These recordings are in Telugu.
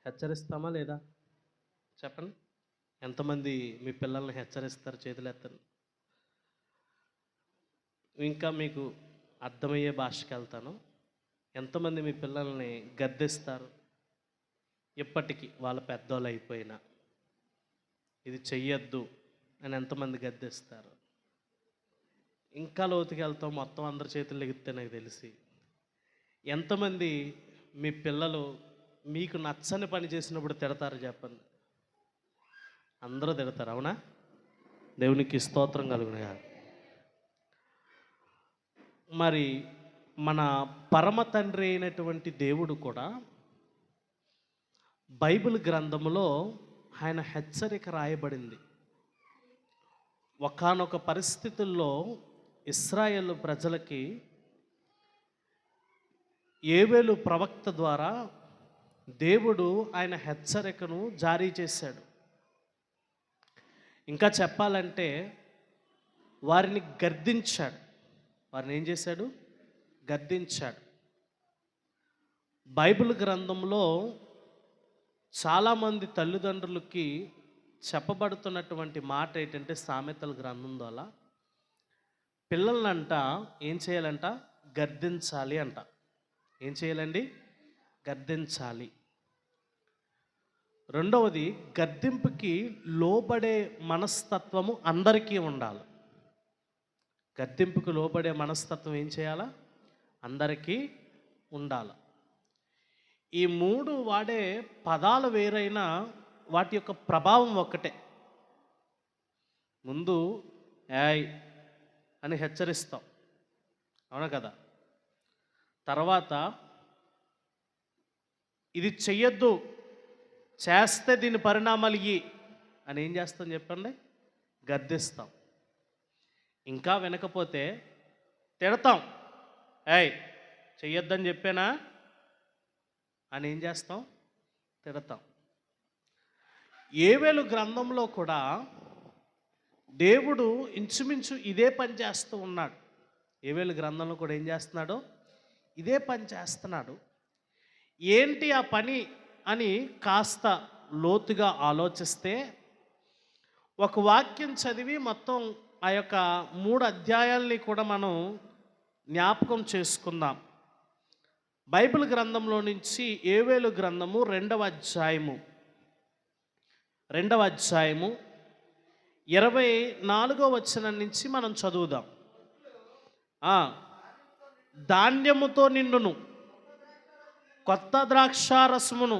హెచ్చరిస్తామా లేదా? చెప్పండి. ఎంతమంది మీ పిల్లల్ని హెచ్చరిస్తారు? చేతులు ఎత్తండి. ఇంకా మీకు అర్థమయ్యే భాషకి వెళ్తాను. ఎంతమంది మీ పిల్లల్ని గద్దిస్తారు? ఇప్పటికీ వాళ్ళ పెద్దోళ్ళు అయిపోయినా ఇది చెయ్యొద్దు అని ఎంతమంది గద్దిస్తారు? ఇంకా లోతుకి వెళ్తాం, మొత్తం అందరి చేతులు ఎగితే నాకు తెలిసి. ఎంతమంది మీ పిల్లలు మీకు నచ్చని పని చేసినప్పుడు తిడతారు? చెప్పండి. అందరూ తిడతారు, అవునా? దేవునికి స్తోత్రం కలుగునుగా. మరి మన పరమ తండ్రి అయినటువంటి దేవుడు కూడా బైబిల్ గ్రంథములో ఆయన హెచ్చరిక రాయబడింది. ఒకానొక పరిస్థితుల్లో ఇశ్రాయేలు ప్రజలకి యోవేలు ప్రవక్త ద్వారా దేవుడు ఆయన హెచ్చరికను జారీ చేశాడు. ఇంకా చెప్పాలంటే వారిని గద్దించాడు. వారిని ఏం చేశాడు? గద్దించాడు. బైబిల్ గ్రంథంలో చాలామంది తల్లిదండ్రులకి చెప్పబడుతున్నటువంటి మాట ఏంటంటే, సామెతల గ్రంథం ద్వారా పిల్లలనంట ఏం చేయాలంట? గద్దించాలి అంట. ఏం చేయాలండి? గద్దించాలి. రెండవది, గద్దింపుకి లోబడే మనస్తత్వము అందరికీ ఉండాలి. గద్దింపుకు లోబడే మనస్తత్వం ఏం చేయాలా? అందరికీ ఉండాలి. ఈ మూడు వాడే పదాలు వేరైనా వాటి యొక్క ప్రభావం ఒక్కటే. ముందు ఏయ్ అని హెచ్చరిస్తాం, అవునా కదా? తర్వాత ఇది చెయ్యొద్దు, చేస్తే దీని పరిణామాలు ఇయ్యి అని ఏం చేస్తాం చెప్పండి? గద్దిస్తాం. ఇంకా వినకపోతే తిడతాం. ఏయ్ చెయ్యొద్దని చెప్పానా అని ఏం చేస్తాం? తిడతాం. యోవేలు గ్రంథంలో కూడా దేవుడు ఇంచుమించు ఇదే పని చేస్తూ ఉన్నాడు. యోవేలు గ్రంథంలో కూడా ఏం చేస్తున్నాడు? ఇదే పని చేస్తున్నాడు. ఏంటి ఆ పని అని కాస్త లోతుగా ఆలోచిస్తే, ఒక వాక్యం చదివి మొత్తం ఆ యొక్క 3 అధ్యాయాల్ని కూడా మనం జ్ఞాపకం చేసుకుందాం. బైబిల్ గ్రంథంలో నుంచి యోవేలు గ్రంథము 2వ అధ్యాయము 24వ వచనం నుంచి మనం చదువుదాం. ధాన్యముతో నిండును, కొత్త ద్రాక్షారసమును,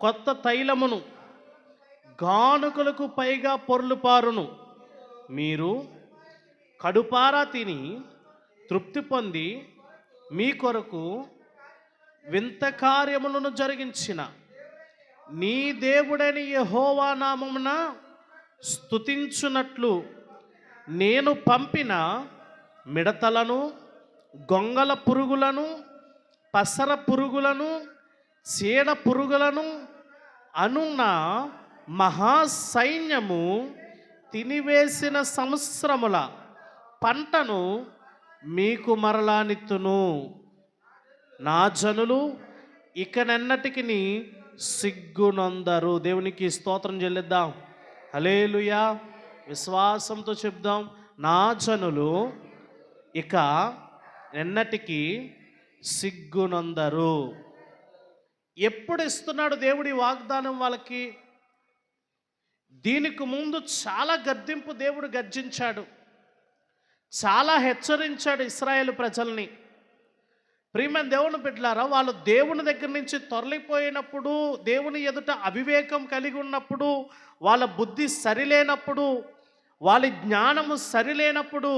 కొత్త తైలమును, గానుకలకు పైగా పొర్లుపారును. మీరు కడుపారా తిని తృప్తి పొంది మీ కొరకు వింత కార్యములను జరిగించిన నీ దేవుడని యెహోవా నామమున స్తుతించునట్లు నేను పంపిన మిడతలను, గొంగల పురుగులను, పసర పురుగులను, చీడ పురుగులను అనున్న మహాసైన్యము తినివేసిన సంవత్సరముల పంటను మీకు మరలానిత్తును. నా జనులు ఇకనెన్నటికి సిగ్గునొందరు. దేవునికి స్తోత్రం చెల్లిద్దాం. హల్లెలూయా. విశ్వాసంతో చెప్దాం. నా జనులు ఇక ఎన్నటికీ సిగ్గునొందరు. ఎప్పుడు ఇస్తున్నాడు దేవుడి వాగ్దానం వాళ్ళకి? దీనికి ముందు చాలా గద్దింపు దేవుడు గర్జించాడు, చాలా హెచ్చరించాడు ఇశ్రాయేలు ప్రజల్ని. ప్రియమైన దేవుని బిడ్డలారా, వాళ్ళు దేవుని దగ్గర నుంచి తొలగిపోయినప్పుడు, దేవుని ఎదుట అవివేకం కలిగి ఉన్నప్పుడు, వాళ్ళ బుద్ధి సరిలేనప్పుడు, వాళ్ళ జ్ఞానము సరిలేనప్పుడు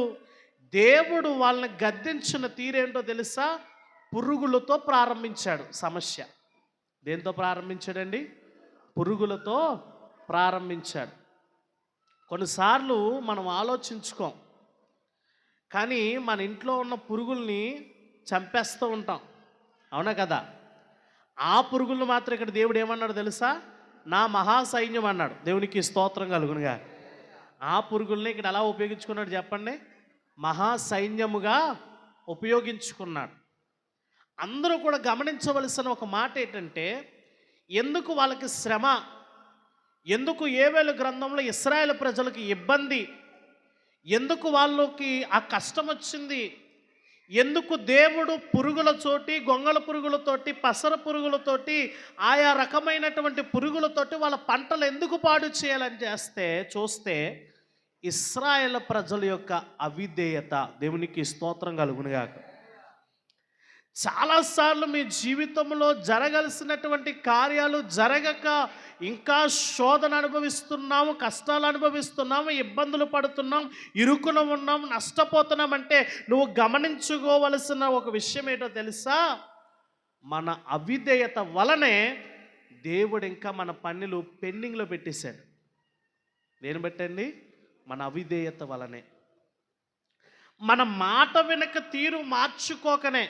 దేవుడు వాళ్ళని గద్దించిన తీరేంటో తెలుసా? పురుగులతో ప్రారంభించాడు సమస్య. దేంతో ప్రారంభించాడండి? పురుగులతో ప్రారంభించాడు. కొన్నిసార్లు మనం ఆలోచించుకోం, కానీ మన ఇంట్లో ఉన్న పురుగుల్ని చంపేస్తూ ఉంటాం, అవునా కదా? ఆ పురుగులను మాత్రం ఇక్కడ దేవుడు ఏమన్నాడు తెలుసా? నా మహాసైన్యం అన్నాడు. దేవునికి స్తోత్రం కలుగునుగా. ఆ పురుగుల్ని ఇక్కడ ఎలా ఉపయోగించుకున్నాడు చెప్పండి? మహాసైన్యముగా ఉపయోగించుకున్నాడు. అందరూ కూడా గమనించవలసిన ఒక మాట ఏంటంటే, ఎందుకు వాళ్ళకి శ్రమ, ఎందుకు యోవేలు గ్రంథంలో ఇశ్రాయేలు ప్రజలకు ఇబ్బంది, ఎందుకు వాళ్ళకి ఆ కష్టం వచ్చింది, ఎందుకు దేవుడు పురుగులతోటి, గొంగళ పురుగులతోటి, పసర పురుగులతోటి, ఆయా రకమైనటువంటి పురుగులతోటి వాళ్ళ పంటలు ఎందుకు పాడు చేయాలని చూస్తే ఇశ్రాయేలు ప్రజల యొక్క అవిధేయత. దేవునికి స్తోత్రం కలుగునుగాక. చాలాసార్లు మీ జీవితంలో జరగాల్సినటువంటి కార్యాలు జరగక ఇంకా శోధన అనుభవిస్తున్నాము, కష్టాలు అనుభవిస్తున్నాము, ఇబ్బందులు పడుతున్నాం, ఇరుకున ఉన్నాం, నష్టపోతున్నాం అంటే నువ్వు గమనించుకోవలసిన ఒక విషయం ఏంటో తెలుసా? మన అవిధేయత వలనే దేవుడు ఇంకా మన పనులు పెండింగ్లో పెట్టేశాడు. దేని బట్టండి? మన అవిధేయత వలనే. మన మాట వెనక తీరు మార్చుకోకనే.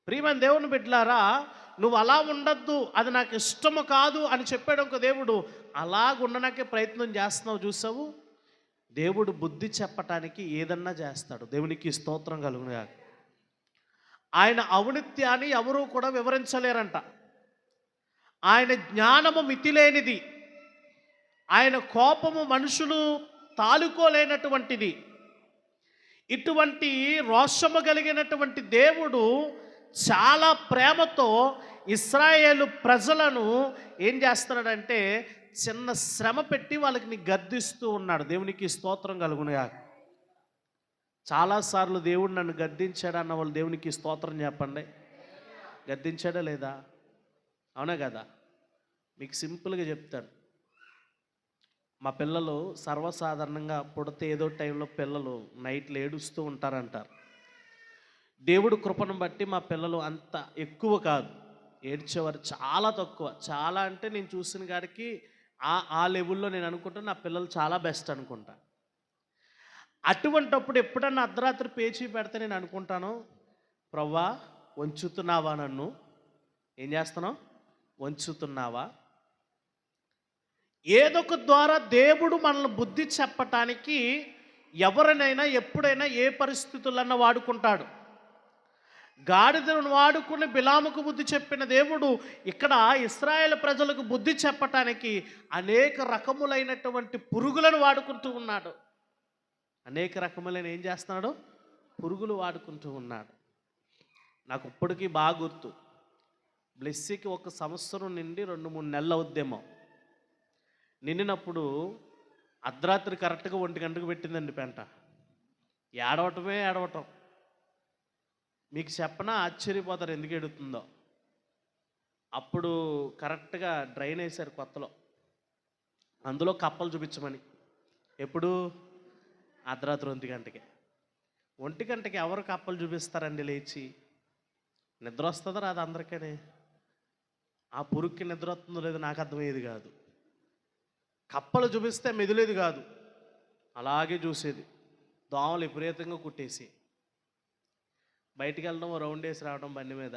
ప్రియమైన దేవుని బిడ్డలారా, నువ్వు అలా ఉండద్దు, అది నాకు ఇష్టము కాదు అని చెప్పాడు ఒక దేవుడు. అలాగుండడానికే ప్రయత్నం చేస్తున్నావు. చూసావు, దేవుడు బుద్ధి చెప్పటానికి ఏదన్నా చేస్తాడు. దేవునికి స్తోత్రం కలుగునుగా. ఆయన ఔన్నత్యాన్ని ఎవరూ కూడా వివరించలేరంట. ఆయన జ్ఞానము మితిలేనిది, ఆయన కోపము మనుషులు తాలుకోలేనటువంటిది. ఇటువంటి రోషము కలిగినటువంటి దేవుడు చాలా ప్రేమతో ఇశ్రాయేలు ప్రజలను ఏం చేస్తున్నాడంటే చిన్న శ్రమ పెట్టి వాళ్ళకి గద్దిస్తూ ఉన్నాడు. దేవునికి స్తోత్రం కలుగునుగా. చాలాసార్లు దేవుడు నన్ను గద్దించాడన్న వాళ్ళు దేవునికి స్తోత్రం చెప్పండి. గద్దించాడా లేదా? అవునా కదా? మీకు సింపుల్గా చెప్తాను. మా పిల్లలు సర్వసాధారణంగా పుడితే ఏదో టైంలో పిల్లలు నైట్లు ఏడుస్తూ ఉంటారంటారు. దేవుడు కృపను బట్టి మా పిల్లలు అంత ఎక్కువ కాదు, ఏడ్చేవారు చాలా తక్కువ. చాలా అంటే నేను చూసిన కాడికి ఆ లెవెల్లో నేను అనుకుంటాను నా పిల్లలు చాలా బెస్ట్ అనుకుంటా. అటువంటప్పుడు ఎప్పుడన్నా అర్ధరాత్రి పేచీ పెడితే నేను అనుకుంటాను, ప్రవ్వా వంచుతున్నావా, నన్ను ఏం చేస్తున్నావు, వంచుతున్నావా? ఏదొక ద్వారా దేవుడు మనల్ని బుద్ధి చెప్పటానికి ఎవరినైనా ఎప్పుడైనా ఏ పరిస్థితులన్నా వాడుకుంటాడు. గాడిదను వాడుకుని బిలాముకు బుద్ధి చెప్పిన దేవుడు ఇక్కడ ఇశ్రాయేలు ప్రజలకు బుద్ధి చెప్పటానికి అనేక రకములైనటువంటి పురుగులను వాడుకుంటూ ఉన్నాడు. అనేక రకములైన ఏం చేస్తున్నాడు? పురుగులు వాడుకుంటూ ఉన్నాడు. నాకు ఇప్పటికీ బాగా గుర్తు, బ్లెస్సీకి 1 సంవత్సరం నిండి 2-3 నెలలు అవుద్దేమో. నిండినప్పుడు అర్ధరాత్రి కరెక్ట్గా 1 గంటకు పెట్టిందండి పెంట. ఏడవటం. మీకు చెప్పనా ఆశ్చర్యపోతారు ఎందుకు ఎడుతుందో. అప్పుడు కరెక్ట్గా డ్రైన్ వేశారు కొత్తలో, అందులో కప్పలు చూపించమని. ఎప్పుడు? అర్ధరాత్రి 1 గంటకి. 1 గంటకి ఎవరు కప్పలు చూపిస్తారండి? లేచి నిద్ర వస్తుందో రాదు అందరికీ. ఆ పురుగుకి నిద్ర వస్తుందో లేదో నాకు అర్థమయ్యేది కాదు. కప్పలు చూపిస్తే మెదిలేది కాదు, అలాగే చూసేది. దోమలు విపరీతంగా కుట్టేసి బయటికి వెళ్ళడం, రౌండ్ వేసి రావడం బండి మీద.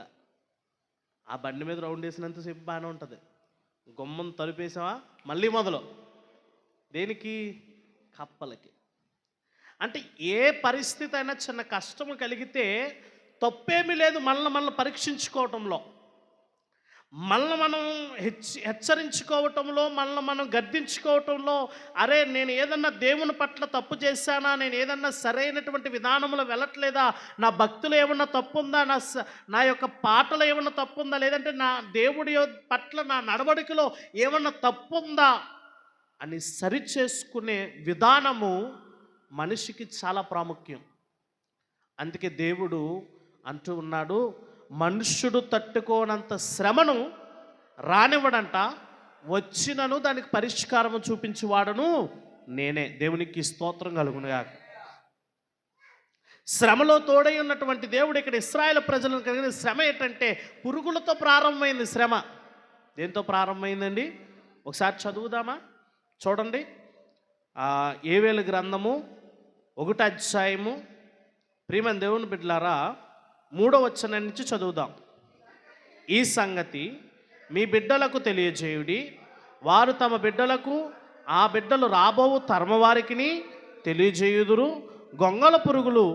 ఆ బండి మీద రౌండ్ వేసినంతసేపు బాగానే ఉంటుంది. గుమ్మం తలుపేసావా మళ్ళీ మొదలు. దేనికి? కప్పలకి. అంటే ఏ పరిస్థితి అయినా చిన్న కష్టము కలిగితే తప్పేమీ లేదు మనల్ని పరీక్షించుకోవటంలో, మనల్ని మనం హెచ్చరించుకోవటంలో, మనల్ని మనం గద్దించుకోవటంలో. అరే నేను ఏదన్నా దేవుని పట్ల తప్పు చేశానా, నేను ఏదన్నా సరైనటువంటి విధానంలో వెళ్ళట్లేదా, నా భక్తులు ఏమన్నా తప్పుందా, నా యొక్క పాటలు ఏమన్నా తప్పుందా, లేదంటే నా దేవుడి పట్ల నా నడవడికలో ఏమన్నా తప్పుందా అని సరిచేసుకునే విధానము మనిషికి చాలా ప్రాముఖ్యం. అందుకే దేవుడు అంటూ ఉన్నాడు, మనుష్యుడు తట్టుకోనంత శ్రమను రానివ్వడంట, వచ్చినను దానికి పరిష్కారము చూపించేవాడను నేనే. దేవునికి స్తోత్రం కలుగునుగా. శ్రమలో తోడై ఉన్నటువంటి దేవుడు ఇక్కడ ఇశ్రాయేలు ప్రజలను కలిగిన శ్రమ ఏంటంటే పురుగులతో ప్రారంభమైంది. శ్రమ దేంతో ప్రారంభమైందండి? ఒకసారి చదువుదామా? చూడండి, యోవేలు గ్రంథము 1వ అధ్యాయము. ప్రియమైన దేవుని బిడ్డలారా, 3వ వచనం నుంచి చదువుదాం. ఈ సంగతి మీ బిడ్డలకు తెలియజేయుడి, వారు తమ బిడ్డలకు, ఆ బిడ్డలు రాబోవు తరమ వారికిని తెలియజేయుదురు. గొంగళ పురుగులు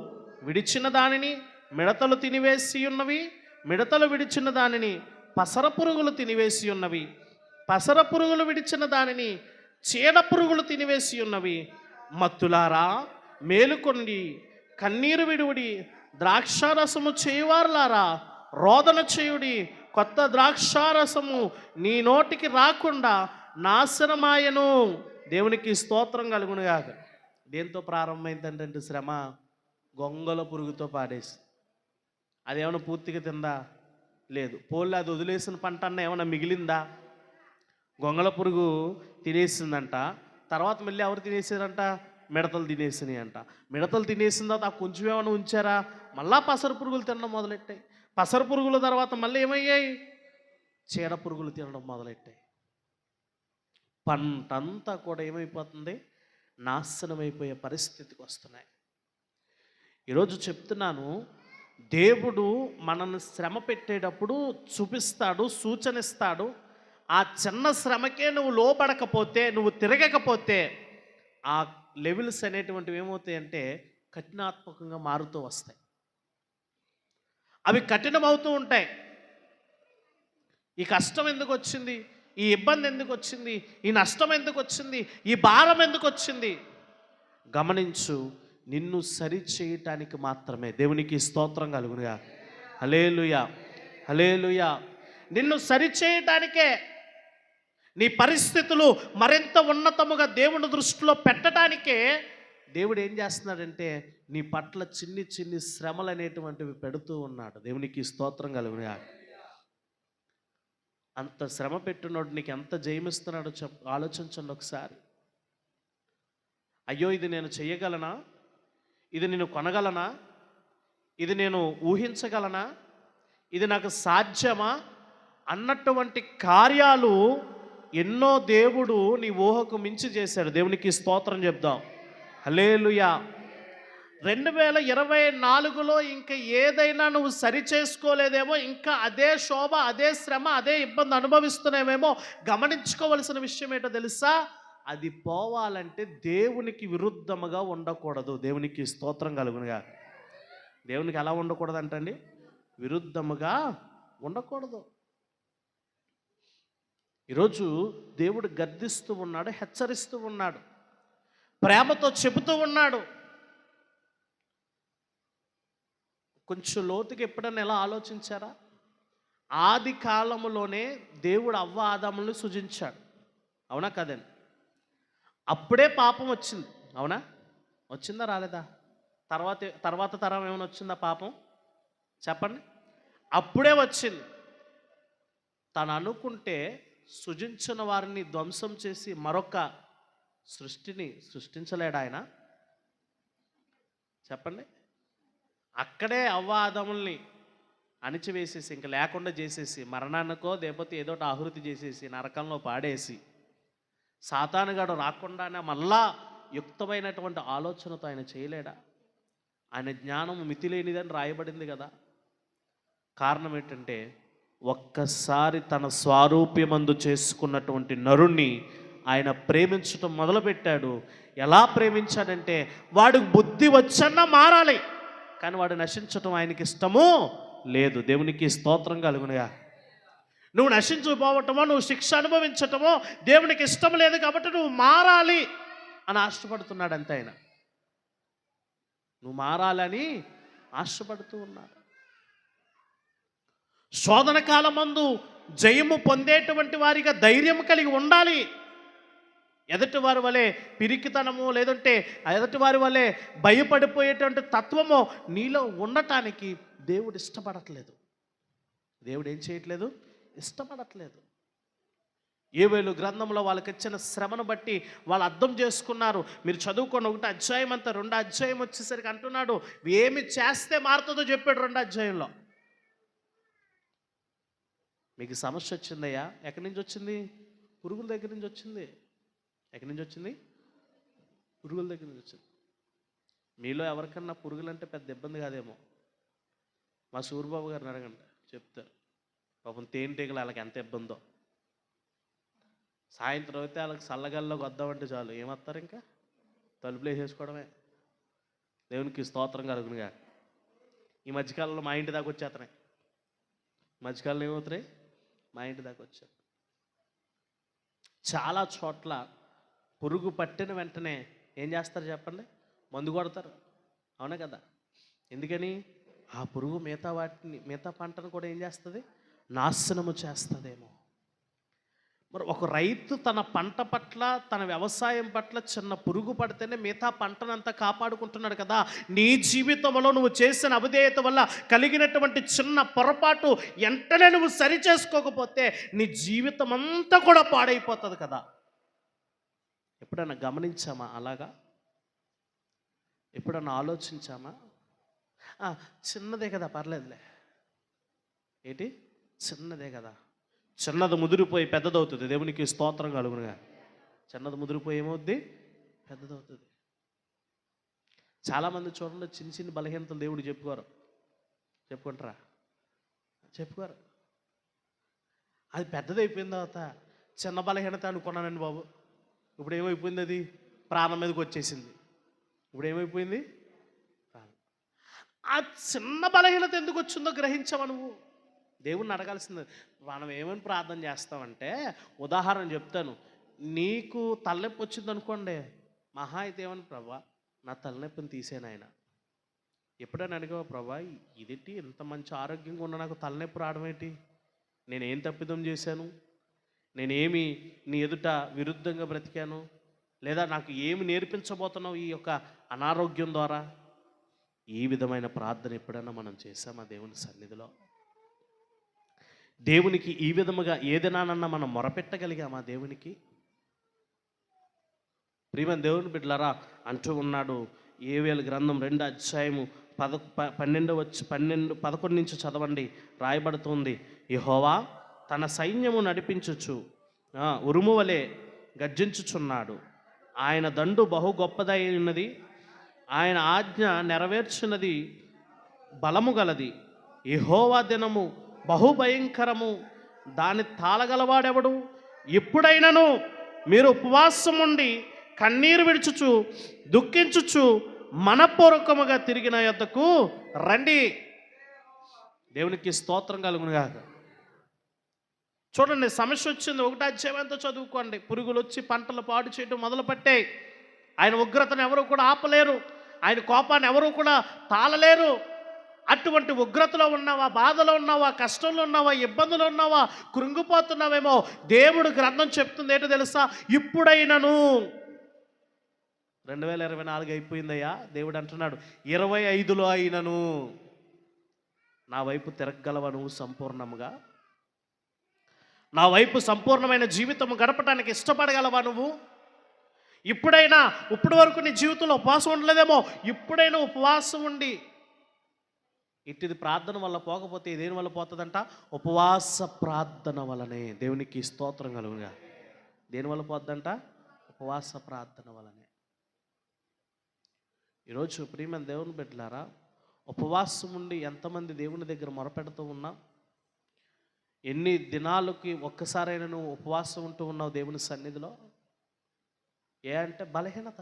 విడిచిన దానిని మిడతలు తినివేసి ఉన్నవి, మిడతలు విడిచిన దానిని పసర పురుగులు తినివేసి ఉన్నవి. పసర పురుగులు విడిచిన దానిని చీడ పురుగులు తినివేసి ఉన్నవి. మత్తులారా మేలుకొండి, కన్నీరు విడువుడి, ద్రాక్షారసము చేయువారులారా రోదన చేయుడి. కొత్త ద్రాక్షారసము నీ నోటికి రాకుండా నాశనమాయను. దేవునికి స్తోత్రం కలుగునుగాక. దేంతో ప్రారంభమైందంటే శ్రమ గొంగల పురుగుతో పాడేసి. అదేమైనా పూర్తిగా తిందా? లేదు. పోలే అది వదిలేసిన పంట అన్న ఏమైనా మిగిలిందా? గొంగల పురుగు తినేసిందంట. తర్వాత మళ్ళీ ఎవరు తినేసారంట? మిడతలు తినేసినాయి అంట. మిడతలు తినేసిన తర్వాత ఆ కొంచెం ఏమైనా ఉంచారా? మళ్ళా పసర పురుగులు తినడం మొదలెట్టాయి. పసర పురుగుల తర్వాత మళ్ళీ ఏమయ్యాయి? చీడ పురుగులు తినడం మొదలెట్టాయి. పంటంతా కూడా ఏమైపోతుంది? నాశనమైపోయే పరిస్థితికి వస్తున్నాయి. ఈరోజు చెప్తున్నాను, దేవుడు మనల్ని శ్రమ పెట్టేటప్పుడు చూపిస్తాడు, సూచనిస్తాడు. ఆ చిన్న శ్రమకే నువ్వు లోపడకపోతే, నువ్వు తిరగకపోతే ఆ లెవెల్స్ అనేటువంటివి ఏమవుతాయంటే కఠినాత్మకంగా మారుతూ వస్తాయి. అవి కఠినమవుతూ ఉంటాయి. ఈ కష్టం ఎందుకు వచ్చింది? ఈ ఇబ్బంది ఎందుకు వచ్చింది? ఈ నష్టం ఎందుకు వచ్చింది? ఈ భారం ఎందుకు వచ్చింది? గమనించు, నిన్ను సరి చేయటానికి మాత్రమే. దేవునికి స్తోత్రం కలుగునుగా. హల్లెలూయా, హల్లెలూయా. నిన్ను సరి చేయటానికే, నీ పరిస్థితులు మరింత ఉన్నతముగా దేవుని దృష్టిలో పెట్టడానికే దేవుడు ఏం చేస్తున్నాడంటే నీ పట్ల చిన్ని చిన్ని శ్రమలు అనేటువంటివి పెడుతూ ఉన్నాడు. దేవునికి స్తోత్రం కలుగునుగా. అంత శ్రమ పెట్టున్నాడు, నీకు ఎంత జయమిస్తున్నాడో ఆలోచించండి ఒకసారి. అయ్యో ఇది నేను చెయ్యగలనా? ఇది నేను కొనగలనా? ఇది నేను ఊహించగలనా? ఇది నాకు సాధ్యమా అన్నటువంటి కార్యాలు ఎన్నో దేవుడు నీ ఊహకు మించి చేశాడు. దేవునికి స్తోత్రం చెప్దాం. హల్లెలూయా. 2024లో ఇంకా ఏదైనా నువ్వు సరి చేసుకోలేదేమో, ఇంకా అదే శోభ, అదే శ్రమ, అదే ఇబ్బంది అనుభవిస్తున్నావేమో. గమనించుకోవలసిన విషయం ఏంటో తెలుసా? అది పోవాలంటే దేవునికి విరుద్ధముగా ఉండకూడదు. దేవునికి స్తోత్రం కలుగునుగా. దేవునికి ఎలా ఉండకూడదు అంటండి? విరుద్ధముగా ఉండకూడదు. ఈరోజు దేవుడు గద్దిస్తూ ఉన్నాడు, హెచ్చరిస్తూ ఉన్నాడు, ప్రేమతో చెబుతూ ఉన్నాడు. కొంచెం లోతుకి ఎప్పుడన్నా ఎలా ఆలోచించారా? ఆది కాలములోనే దేవుడు అవ్వ ఆదాములను సృజించాడు. అవునా కదండి? అప్పుడే పాపం వచ్చింది. అవునా? వచ్చిందా రాలేదా? తర్వాత తరం ఏమైనా వచ్చిందా పాపం? చెప్పండి. అప్పుడే వచ్చింది. తను అనుకుంటే సృజించిన వారిని ధ్వంసం చేసి మరొక సృష్టిని సృష్టించలేడు ఆయన? చెప్పండి. అక్కడే అవ్వ ఆదముల్ని అణిచివేసేసి ఇంక లేకుండా చేసేసి మరణానికో లేకపోతే ఏదో ఆహుతి చేసేసి నరకంలో పాడేసి సాతానుగాడు రాకుండానే మళ్ళా యుక్తమైనటువంటి ఆలోచనతో ఆయన చేయలేడా? ఆయన జ్ఞానం మితిలేనిదని రాయబడింది కదా. కారణం ఏంటంటే ఒక్కసారి తన స్వారూప్యమందు చేసుకున్నటువంటి నరుణ్ణి ఆయన ప్రేమించటం మొదలుపెట్టాడు. ఎలా ప్రేమించాడంటే వాడికి బుద్ధి వచ్చన్నా మారాలి, కానీ వాడు నశించటం ఆయనకి ఇష్టము లేదు. దేవునికి స్తోత్రం కలుగునుగా. నువ్వు నశించిపోవటమో, నువ్వు శిక్ష అనుభవించటమో దేవునికి ఇష్టం లేదు, కాబట్టి నువ్వు మారాలి అని ఆశపడుతున్నాడు అంతే. ఆయన నువ్వు మారాలని ఆశపడుతూ ఉన్నాడు. శోధన కాలమందు జయము పొందేటువంటి వారిగా ధైర్యం కలిగి ఉండాలి. ఎదుటి వారి వలె పిరికితనము లేదంటే ఎదుటి వారి వలె భయపడిపోయేటువంటి తత్వము నీలో ఉండటానికి దేవుడు ఇష్టపడట్లేదు. దేవుడు ఏం చేయట్లేదు? ఇష్టపడట్లేదు. యోవేలు గ్రంథంలో వాళ్ళకి ఇచ్చిన శ్రమను బట్టి వాళ్ళు అర్థం చేసుకున్నారు. మీరు చదువుకోండి, 1 అధ్యాయం అంతా. 2 అధ్యాయం వచ్చేసరికి అంటున్నాడు ఏమి చేస్తే మారుతుందో చెప్పాడు 2 అధ్యాయంలో. మీకు సమస్య వచ్చిందయ్యా, ఎక్కడి నుంచి వచ్చింది? పురుగుల దగ్గర నుంచి వచ్చింది. ఎక్కడి నుంచి వచ్చింది? పురుగుల దగ్గర నుంచి వచ్చింది. మీలో ఎవరికన్నా పురుగులంటే పెద్ద ఇబ్బంది కాదేమో. మా సూర్యబాబు గారిని అడగండి, చెప్తారు. పాపం తేనెటీగలు వాళ్ళకి ఎంత ఇబ్బందో. సాయంత్రం అయితే వాళ్ళకి చల్లగాల్లోకి వద్దామంటే చాలు ఏమత్తారు, ఇంకా తలుపులు వేసేసుకోవడమే. దేవునికి స్తోత్రం కలుగునుగా. ఈ మధ్యకాలంలో మా ఇంటి దాకా వచ్చేస్తున్నాయి. మధ్యకాలంలో ఏమవుతున్నాయి? మా ఇంటి దాకా వచ్చారు. చాలా చోట్ల పురుగు పట్టిన వెంటనే ఏం చేస్తారు చెప్పండి? మందు కొడతారు, అవునా కదా? ఎందుకని? ఆ పురుగు మిగతా పంటను కూడా ఏం చేస్తుంది? నాశనము చేస్తుందేమో. మరి ఒక రైతు తన పంట పట్ల, తన వ్యవసాయం పట్ల చిన్న పురుగు పడితేనే మిగతా పంటనంతా కాపాడుకుంటున్నాడు కదా. నీ జీవితంలో నువ్వు చేసిన అవిధేయత వల్ల కలిగినటువంటి చిన్న పొరపాటు వెంటనే నువ్వు సరి చేసుకోకపోతే నీ జీవితం అంతా కూడా పాడైపోతుంది కదా. ఎప్పుడైనా గమనించామా అలాగా? ఎప్పుడన్నా ఆలోచించామా? చిన్నదే కదా, పర్లేదులే, ఏంటి చిన్నదే కదా. చిన్నది ముదిరిపోయి పెద్దదవుతుంది. దేవునికి స్తోత్రం కలుగునుగా. చిన్నది ముదిరిపోయి ఏమవుద్ది? పెద్దదవుతుంది. చాలామంది చూడండి, చిన్న చిన్న బలహీనతలు దేవుడు చెప్పుకుంటారా? చెప్పుకోరు. అది పెద్దదైపోయిన తర్వాత చిన్న బలహీనత అనుకున్నానండి బాబు, ఇప్పుడు ఏమైపోయింది? అది ప్రాణం మీదకి వచ్చేసింది. ఇప్పుడు ఏమైపోయింది? ఆ చిన్న బలహీనత ఎందుకు వచ్చిందో గ్రహించవా నువ్వు? దేవుణ్ణి అడగాల్సింది. మనం ఏమని ప్రార్థన చేస్తామంటే, ఉదాహరణ చెప్తాను, నీకు తలనొప్పి వచ్చింది అనుకోండి, మహా అయితే ఏమని, ప్రభా నా తలనొప్పిని తీసేనాయన. ఎప్పుడైనా అడిగావా, ప్రభా ఇదేంటి ఇంత మంచి ఆరోగ్యంగా ఉన్న నాకు తలనొప్పి రావడం ఏంటి? నేనేం తప్పిదం చేశాను? నేనేమి నీ ఎదుట విరుద్ధంగా బ్రతికాను? లేదా నాకు ఏమి నేర్పించబోతున్నావు ఈ యొక్క అనారోగ్యం ద్వారా? ఈ విధమైన ప్రార్థన ఎప్పుడైనా మనం చేసామా దేవుని సన్నిధిలో? దేవునికి ఈ విధముగా ఏదైనానన్నా మనం మొరపెట్టగలిగామా దేవునికి? ప్రియమైన దేవుని బిడ్డలారా, అంటూ ఉన్నాడు యోవేలు గ్రంథం 2వ అధ్యాయము 11 నుంచి చదవండి. రాయబడుతుంది, యెహోవా తన సైన్యము నడిపించుచు ఉరుము వలె గర్జించుచున్నాడు. ఆయన దండు బహు గొప్పదైనది, ఆయన ఆజ్ఞ నెరవేర్చినది బలము గలది. యెహోవా దినము బహుభయంకరము, దాన్ని తాళగలవాడెవడు? ఎప్పుడైనను మీరు ఉపవాసం ఉండి కన్నీరు విడుచుచు దుఃఖించుచు మనపూర్వకముగా తిరిగిన యొద్దకు రండి. దేవునికి స్తోత్రం కలుగునుగాక. చూడండి, సమస్య వచ్చింది, 1వ అధ్యాయంతో చదువుకోండి. పురుగులు వచ్చి పంటలు పాడు చేయడం మొదలుపెట్టాయి. ఆయన ఉగ్రతను ఎవరు కూడా ఆపలేరు, ఆయన కోపాన్ని ఎవరు కూడా తాళలేరు. అటువంటి ఉగ్రతలో ఉన్నావా, బాధలో ఉన్నావా, కష్టంలో ఉన్నావా, ఇబ్బందులు ఉన్నావా, కృంగిపోతున్నావేమో, దేవుడు గ్రంథం చెప్తుంది ఏంటో తెలుసా? ఇప్పుడైనను 2024 అయిపోయిందయ్యా, దేవుడు అంటున్నాడు 25లో అయినను నా వైపు తిరగగలవా నువ్వు సంపూర్ణముగా? నా వైపు సంపూర్ణమైన జీవితం గడపడానికి ఇష్టపడగలవా నువ్వు? ఇప్పుడైనా, ఇప్పటి వరకు నీ జీవితంలో ఉపవాసం ఉండలేదేమో, ఇప్పుడైనా ఉపవాసం ఉండి, ఇట్టిది ప్రార్థన వల్ల పోకపోతే దేని వల్ల పోతుందంట? ఉపవాస ప్రార్థన వలనే. దేవునికి స్తోత్రం కలుగునుగా. దేని వల్ల పోద్దంట? ఉపవాస ప్రార్థన వలనే. ఈరోజు ప్రియమైన దేవుని బిడ్డలారా, ఉపవాసం ఉండి ఎంతమంది దేవుని దగ్గర మొరపెడుతూ ఉన్నావు? ఎన్ని దినాలకి ఒక్కసారైనా నువ్వు ఉపవాసం ఉంటూ ఉన్నావు దేవుని సన్నిధిలో? అంటే బలహీనత.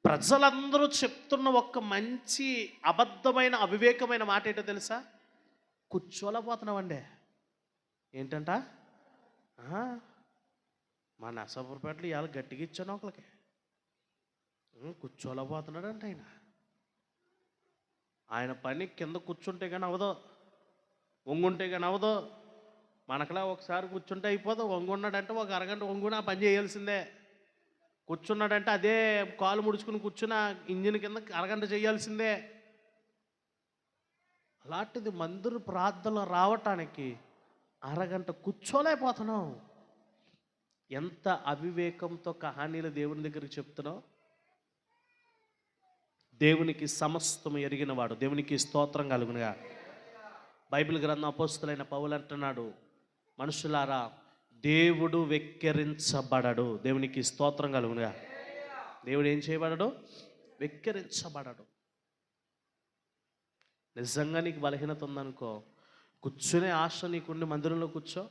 ప్రజలందరూ చెప్తున్న ఒక్క మంచి అబద్ధమైన అవివేకమైన మాట ఏంటో తెలుసా? కూర్చోలేకపోతున్నామండి. ఏంటంట? మా నర్సాపురపేటలో ఇవాళ గట్టిగా ఇచ్చాను ఒకరికి, కూర్చోలేకపోతున్నాడంట. ఆయన పని కింద కూర్చుంటే కానీ అవదో, వంగుంటే కానీ అవదో. మనకలా ఒకసారి కూర్చుంటే అయిపోదు. వంగున్నాడంటే ఒక అరగంట వంగున పని చేయాల్సిందే. కూర్చున్నాడంటే అదే కాలు ముడుచుకుని కూర్చున్న ఇంజిన్ కింద అరగంట చేయాల్సిందే. అలాంటిది మందిర ప్రార్థనలు రావటానికి అరగంట కూర్చోలేకపోతున్నాం. ఎంత అవివేకంతో కహానీలు దేవుని దగ్గరికి చెప్తున్నావు? దేవునికి సమస్తము ఎరిగినవాడు. దేవునికి స్తోత్రం కలుగునుగా. బైబిల్ గ్రంథం అపోస్తలుడైన పౌలు అంటున్నాడు, మనుషులారా దేవుడు వెక్కిరించబడడు. దేవునికి స్తోత్రం కలుగునుగా. దేవుడు ఏం చేయబడడు? వెక్కిరించబడడు. నిజంగా నీకు బలహీనత ఉందనుకో, కూర్చునే ఆశ నీకుండి మందిరంలో కూర్చో,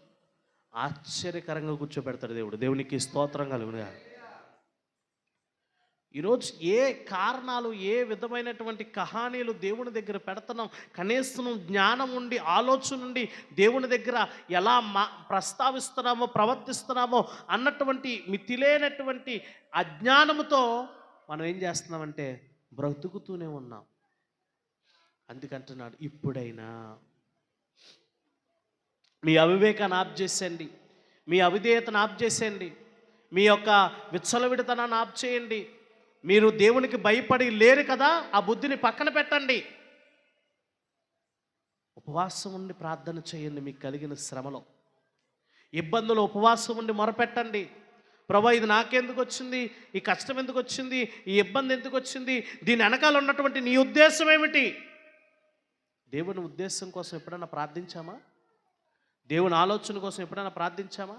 ఆశ్చర్యకరంగా కూర్చోబెడతాడు దేవుడు. దేవునికి స్తోత్రం కలుగునుగా. ఈరోజు ఏ కారణాలు, ఏ విధమైనటువంటి కహానీలు దేవుని దగ్గర పెడుతున్నాం, కనీసం జ్ఞానం ఉండి, ఆలోచన ఉండి దేవుని దగ్గర ఎలా ప్రస్తావిస్తున్నామో, ప్రవర్తిస్తున్నామో అన్నటువంటి మితిలేనటువంటి అజ్ఞానముతో మనం ఏం చేస్తున్నామంటే బ్రతుకుతూనే ఉన్నాం. అందుకంటున్నాడు, ఇప్పుడైనా మీ అవివేకాన్ని ఆప్ చేసేయండి, మీ అవిధేయతను ఆప్ చేసేయండి, మీ యొక్క విచ్చలవిడితనాన్ని ఆప్ చేయండి. మీరు దేవునికి భయపడి లేరు కదా, ఆ బుద్ధిని పక్కన పెట్టండి. ఉపవాసం ఉండి ప్రార్థన చేయండి. మీకు కలిగిన శ్రమలో, ఇబ్బందులు ఉపవాసం ఉండి మొరపెట్టండి. ప్రభా, ఇది నాకెందుకు వచ్చింది, ఈ కష్టం ఎందుకు వచ్చింది, ఈ ఇబ్బంది ఎందుకు వచ్చింది, దీని వెనకాల ఉన్నటువంటి నీ ఉద్దేశం ఏమిటి? దేవుని ఉద్దేశం కోసం ఎప్పుడైనా ప్రార్థించామా? దేవుని ఆలోచన కోసం ఎప్పుడైనా ప్రార్థించామా?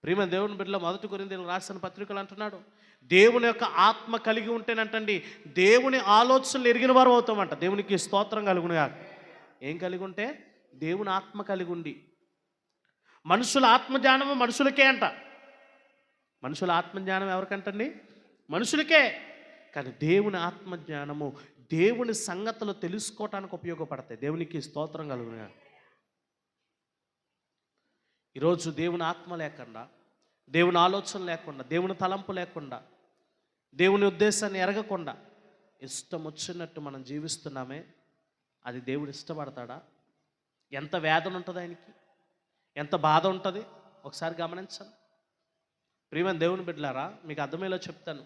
ప్రియమైన దేవుని బిడ్డలో 1 కొరింథీయులకు రాసిన పత్రికలు అంటున్నాడు, దేవుని యొక్క ఆత్మ కలిగి ఉంటేనంటండి దేవుని ఆలోచనలు ఎరిగిన వారు అవుతామంట. దేవునికి స్తోత్రం కలుగునుగా. ఏం కలిగి ఉంటే? దేవుని ఆత్మ కలిగి ఉండి. మనుషుల ఆత్మజ్ఞానము మనుషులకే అంట. మనుషుల ఆత్మజ్ఞానం ఎవరికంటండి? మనుషులకే. కానీ దేవుని ఆత్మజ్ఞానము దేవుని సంగతులు తెలుసుకోవటానికి ఉపయోగపడతాయి. దేవునికి స్తోత్రం కలుగునుగా. ఈరోజు దేవుని ఆత్మ లేకుండా, దేవుని ఆలోచన లేకుండా, దేవుని తలంపు లేకుండా, దేవుని ఉద్దేశాన్ని ఎరగకుండా ఇష్టం వచ్చినట్టు మనం జీవిస్తున్నామే. అది దేవుడు ఇష్టపడతాడా? ఎంత వేదన ఉంటుంది ఆయనకి, ఎంత బాధ ఉంటుంది ఒకసారి గమనించండి. ప్రియమైన దేవుని బిడ్డలారా, మీకు అర్థమయ్యేలా చెప్తాను,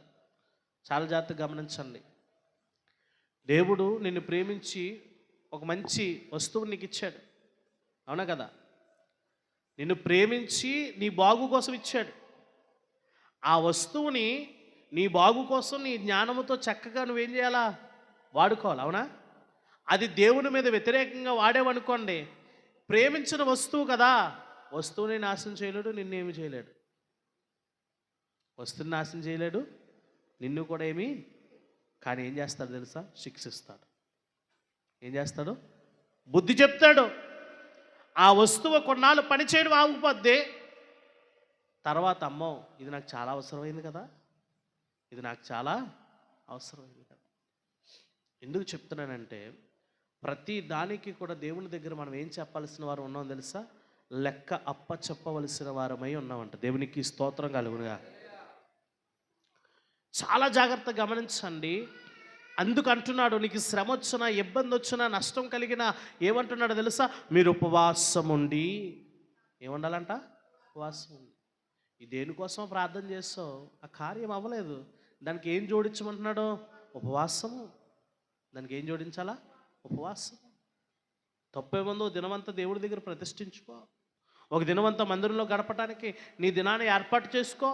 చాలా జాగ్రత్తగా గమనించండి. దేవుడు నిన్ను ప్రేమించి ఒక మంచి వస్తువు నీకు ఇచ్చాడు, అవునా కదా? నిన్ను ప్రేమించి నీ బాగు కోసం ఇచ్చాడు. ఆ వస్తువుని నీ బాగు కోసం నీ జ్ఞానముతో చక్కగా నువ్వేం చేయాలా? వాడుకోవాలి, అవునా? అది దేవుని మీద వ్యతిరేకంగా వాడేవనుకోండి, ప్రేమించిన వస్తువు కదా, వస్తువుని నాశనం చేయలేడు, నిన్నేమి చేయలేడు. వస్తువుని నాశనం చేయలేడు, నిన్ను కూడా ఏమి. కానీ ఏం చేస్తాడు తెలుసా? శిక్షిస్తాడు. ఏం చేస్తాడు? బుద్ధి చెప్తాడు. ఆ వస్తువు కొన్నాళ్ళు పనిచేయడం ఆగిపోద్ది. తర్వాత అమ్మో, ఇది నాకు చాలా అవసరమైంది కదా, ఇది నాకు చాలా అవసరమైంది కదా. ఎందుకు చెప్తున్నానంటే, ప్రతి దానికి కూడా దేవుని దగ్గర మనం ఏం చెప్పాల్సిన వారు ఉన్నాం తెలుసా? లెక్క అప్ప చెప్పవలసిన వారమై ఉన్నామంట. దేవునికి స్తోత్రం కలుగునుగా. చాలా జాగ్రత్తగా గమనించండి. అందుకు అంటున్నాడు, నీకు శ్రమ వచ్చినా, ఇబ్బంది వచ్చినా, నష్టం కలిగినా ఏమంటున్నాడు తెలుసా? మీరు ఉపవాసం ఉండి. ఏముండాలంట? ఉపవాసం ఉండి. ఈ దేనికోసం ప్రార్థన చేస్తావు, ఆ కార్యం అవ్వలేదు, దానికి ఏం జోడించమంటున్నాడు? ఉపవాసము. దానికి ఏం జోడించాలా? ఉపవాసం. తప్పేముందో దినమంతా దేవుడి దగ్గర ప్రతిష్ఠించుకో. ఒక దినమంతా మందిరంలో గడపడానికి నీ దినాన్ని ఏర్పాటు చేసుకో.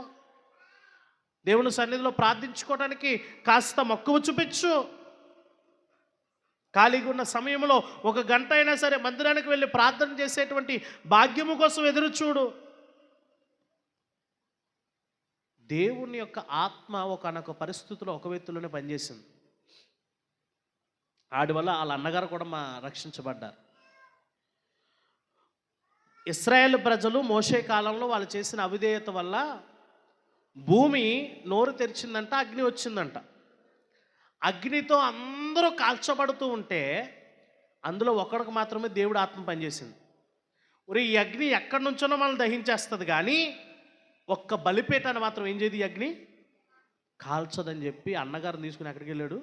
దేవుని సన్నిధిలో ప్రార్థించుకోవడానికి కాస్త మక్కువ చూపించు. ఖాళీగా ఉన్న సమయంలో 1 గంట అయినా సరే మందిరానికి వెళ్ళి ప్రార్థన చేసేటువంటి భాగ్యము కోసం ఎదురు చూడు. దేవుని యొక్క ఆత్మ ఒకనొక పరిస్థితిలో ఒక వ్యక్తిలోనే పనిచేసింది. వాడి వల్ల వాళ్ళ అన్నగారు కూడా రక్షించబడ్డారు. ఇశ్రాయేలు ప్రజలు మోషే కాలంలో వాళ్ళు చేసిన అవిధేయత వల్ల భూమి నోరు తెరిచిందంట, అగ్ని వచ్చిందంట. అగ్నితో అందరూ కాల్చబడుతూ ఉంటే అందులో ఒకడికి మాత్రమే దేవుడు ఆత్మ పనిచేసింది. ఈ అగ్ని ఎక్కడి నుంచోనో మనల్ని దహించేస్తుంది, కానీ ఒక్క బలిపీఠాన్ని మాత్రం ఏం చేయదు, ఈ అగ్ని కాల్చదని చెప్పి అన్నగారిని తీసుకుని ఎక్కడికి వెళ్ళాడు?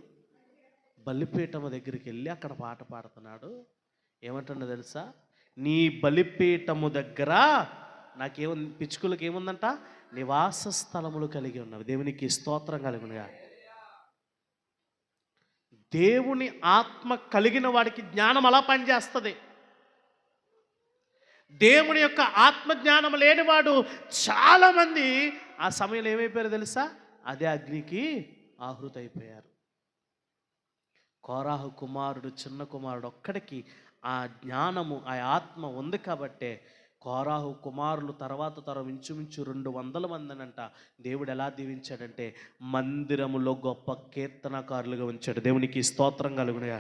బలిపీఠము దగ్గరికి వెళ్ళి అక్కడ పాట పాడుతున్నాడు. ఏమంటున్నా తెలుసా? నీ బలిపీఠము దగ్గర నాకేముంది, పిచ్చుకులకు ఏముందంట? నివాస స్థలములు కలిగి ఉన్నవి. దేవునికి స్తోత్రం కలుగునుగా. దేవుని ఆత్మ కలిగిన వాడికి జ్ఞానం అలా పనిచేస్తుంది. దేవుని యొక్క ఆత్మజ్ఞానం లేనివాడు చాలామంది ఆ సమయంలో ఏమైపోయారు తెలుసా? అదే అగ్నికి ఆహుతి అయిపోయారు. కోరాహు కుమారుడు, చిన్న కుమారుడు ఒక్కడికి ఆ జ్ఞానము, ఆ ఆత్మ ఉంది కాబట్టే కోరాహు కుమారులు తర్వాత తరం ఇంచుమించు 200 మందినంట దేవుడు ఎలా దీవించాడంటే మందిరములో గొప్ప కీర్తనకారులుగా ఉంచాడు. దేవునికి స్తోత్రం కలుగునుగా.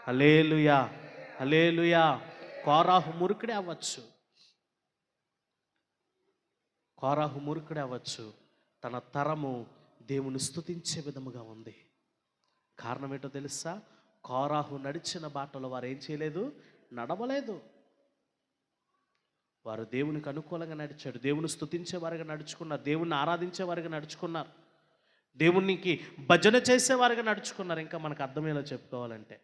హల్లెలూయా, హల్లెలూయా. కోరాహు మురుకుడే అవ్వచ్చు, కోరాహు మురుకుడే అవ్వచ్చు, తన తరము దేవుని స్తుతించే విధముగా ఉంది. కారణం ఏంటో తెలుసా? కోరాహు నడిచిన బాటలో వారు ఏం చేయలేదు, నడవలేదు. వారు దేవునికి అనుకూలంగా నడిచాడు, దేవుని స్తుతించేవారుగా నడుచుకున్నారు, దేవుణ్ణి ఆరాధించేవారుగా నడుచుకున్నారు, దేవునికి భజన చేసేవారుగా నడుచుకున్నారు. ఇంకా మనకు అర్థమయ్యేలా చెప్పుకోవాలంటే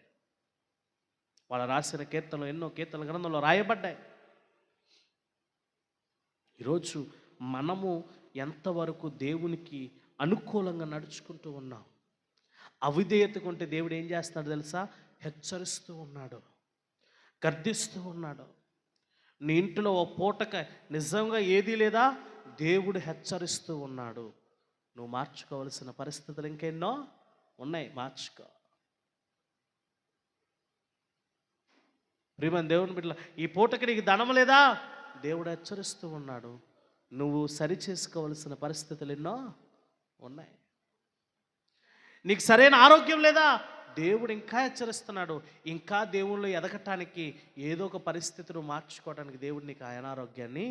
వాళ్ళు రాసిన కీర్తనలు ఎన్నో కీర్తన గ్రంథంలో రాయబడ్డాయి. ఈరోజు మనము ఎంతవరకు దేవునికి అనుకూలంగా నడుచుకుంటూ ఉన్నాం? అవిధేయతకు ఉంటే దేవుడు ఏం చేస్తున్నాడు తెలుసా? హెచ్చరిస్తూ ఉన్నాడు, గర్దిస్తూ ఉన్నాడు. నీ ఇంటిలో ఓ పూటక నిజంగా ఏదీ లేదా, దేవుడు హెచ్చరిస్తూ ఉన్నాడు. నువ్వు మార్చుకోవాల్సిన పరిస్థితులు ఇంకెన్నో ఉన్నాయి, మార్చుకో. ప్రియమైన దేవుని బిడ్డల, ఈ పూటకి నీకు ధనం లేదా, దేవుడు హెచ్చరిస్తూ ఉన్నాడు. నువ్వు సరి చేసుకోవలసిన పరిస్థితులు ఎన్నో ఉన్నాయి. నీకు సరైన ఆరోగ్యం లేదా, దేవుడు ఇంకా హెచ్చరిస్తున్నాడు. ఇంకా దేవుళ్ళు ఎదగటానికి ఏదో ఒక పరిస్థితిని మార్చుకోవడానికి దేవుడు నీకు అనారోగ్యాన్ని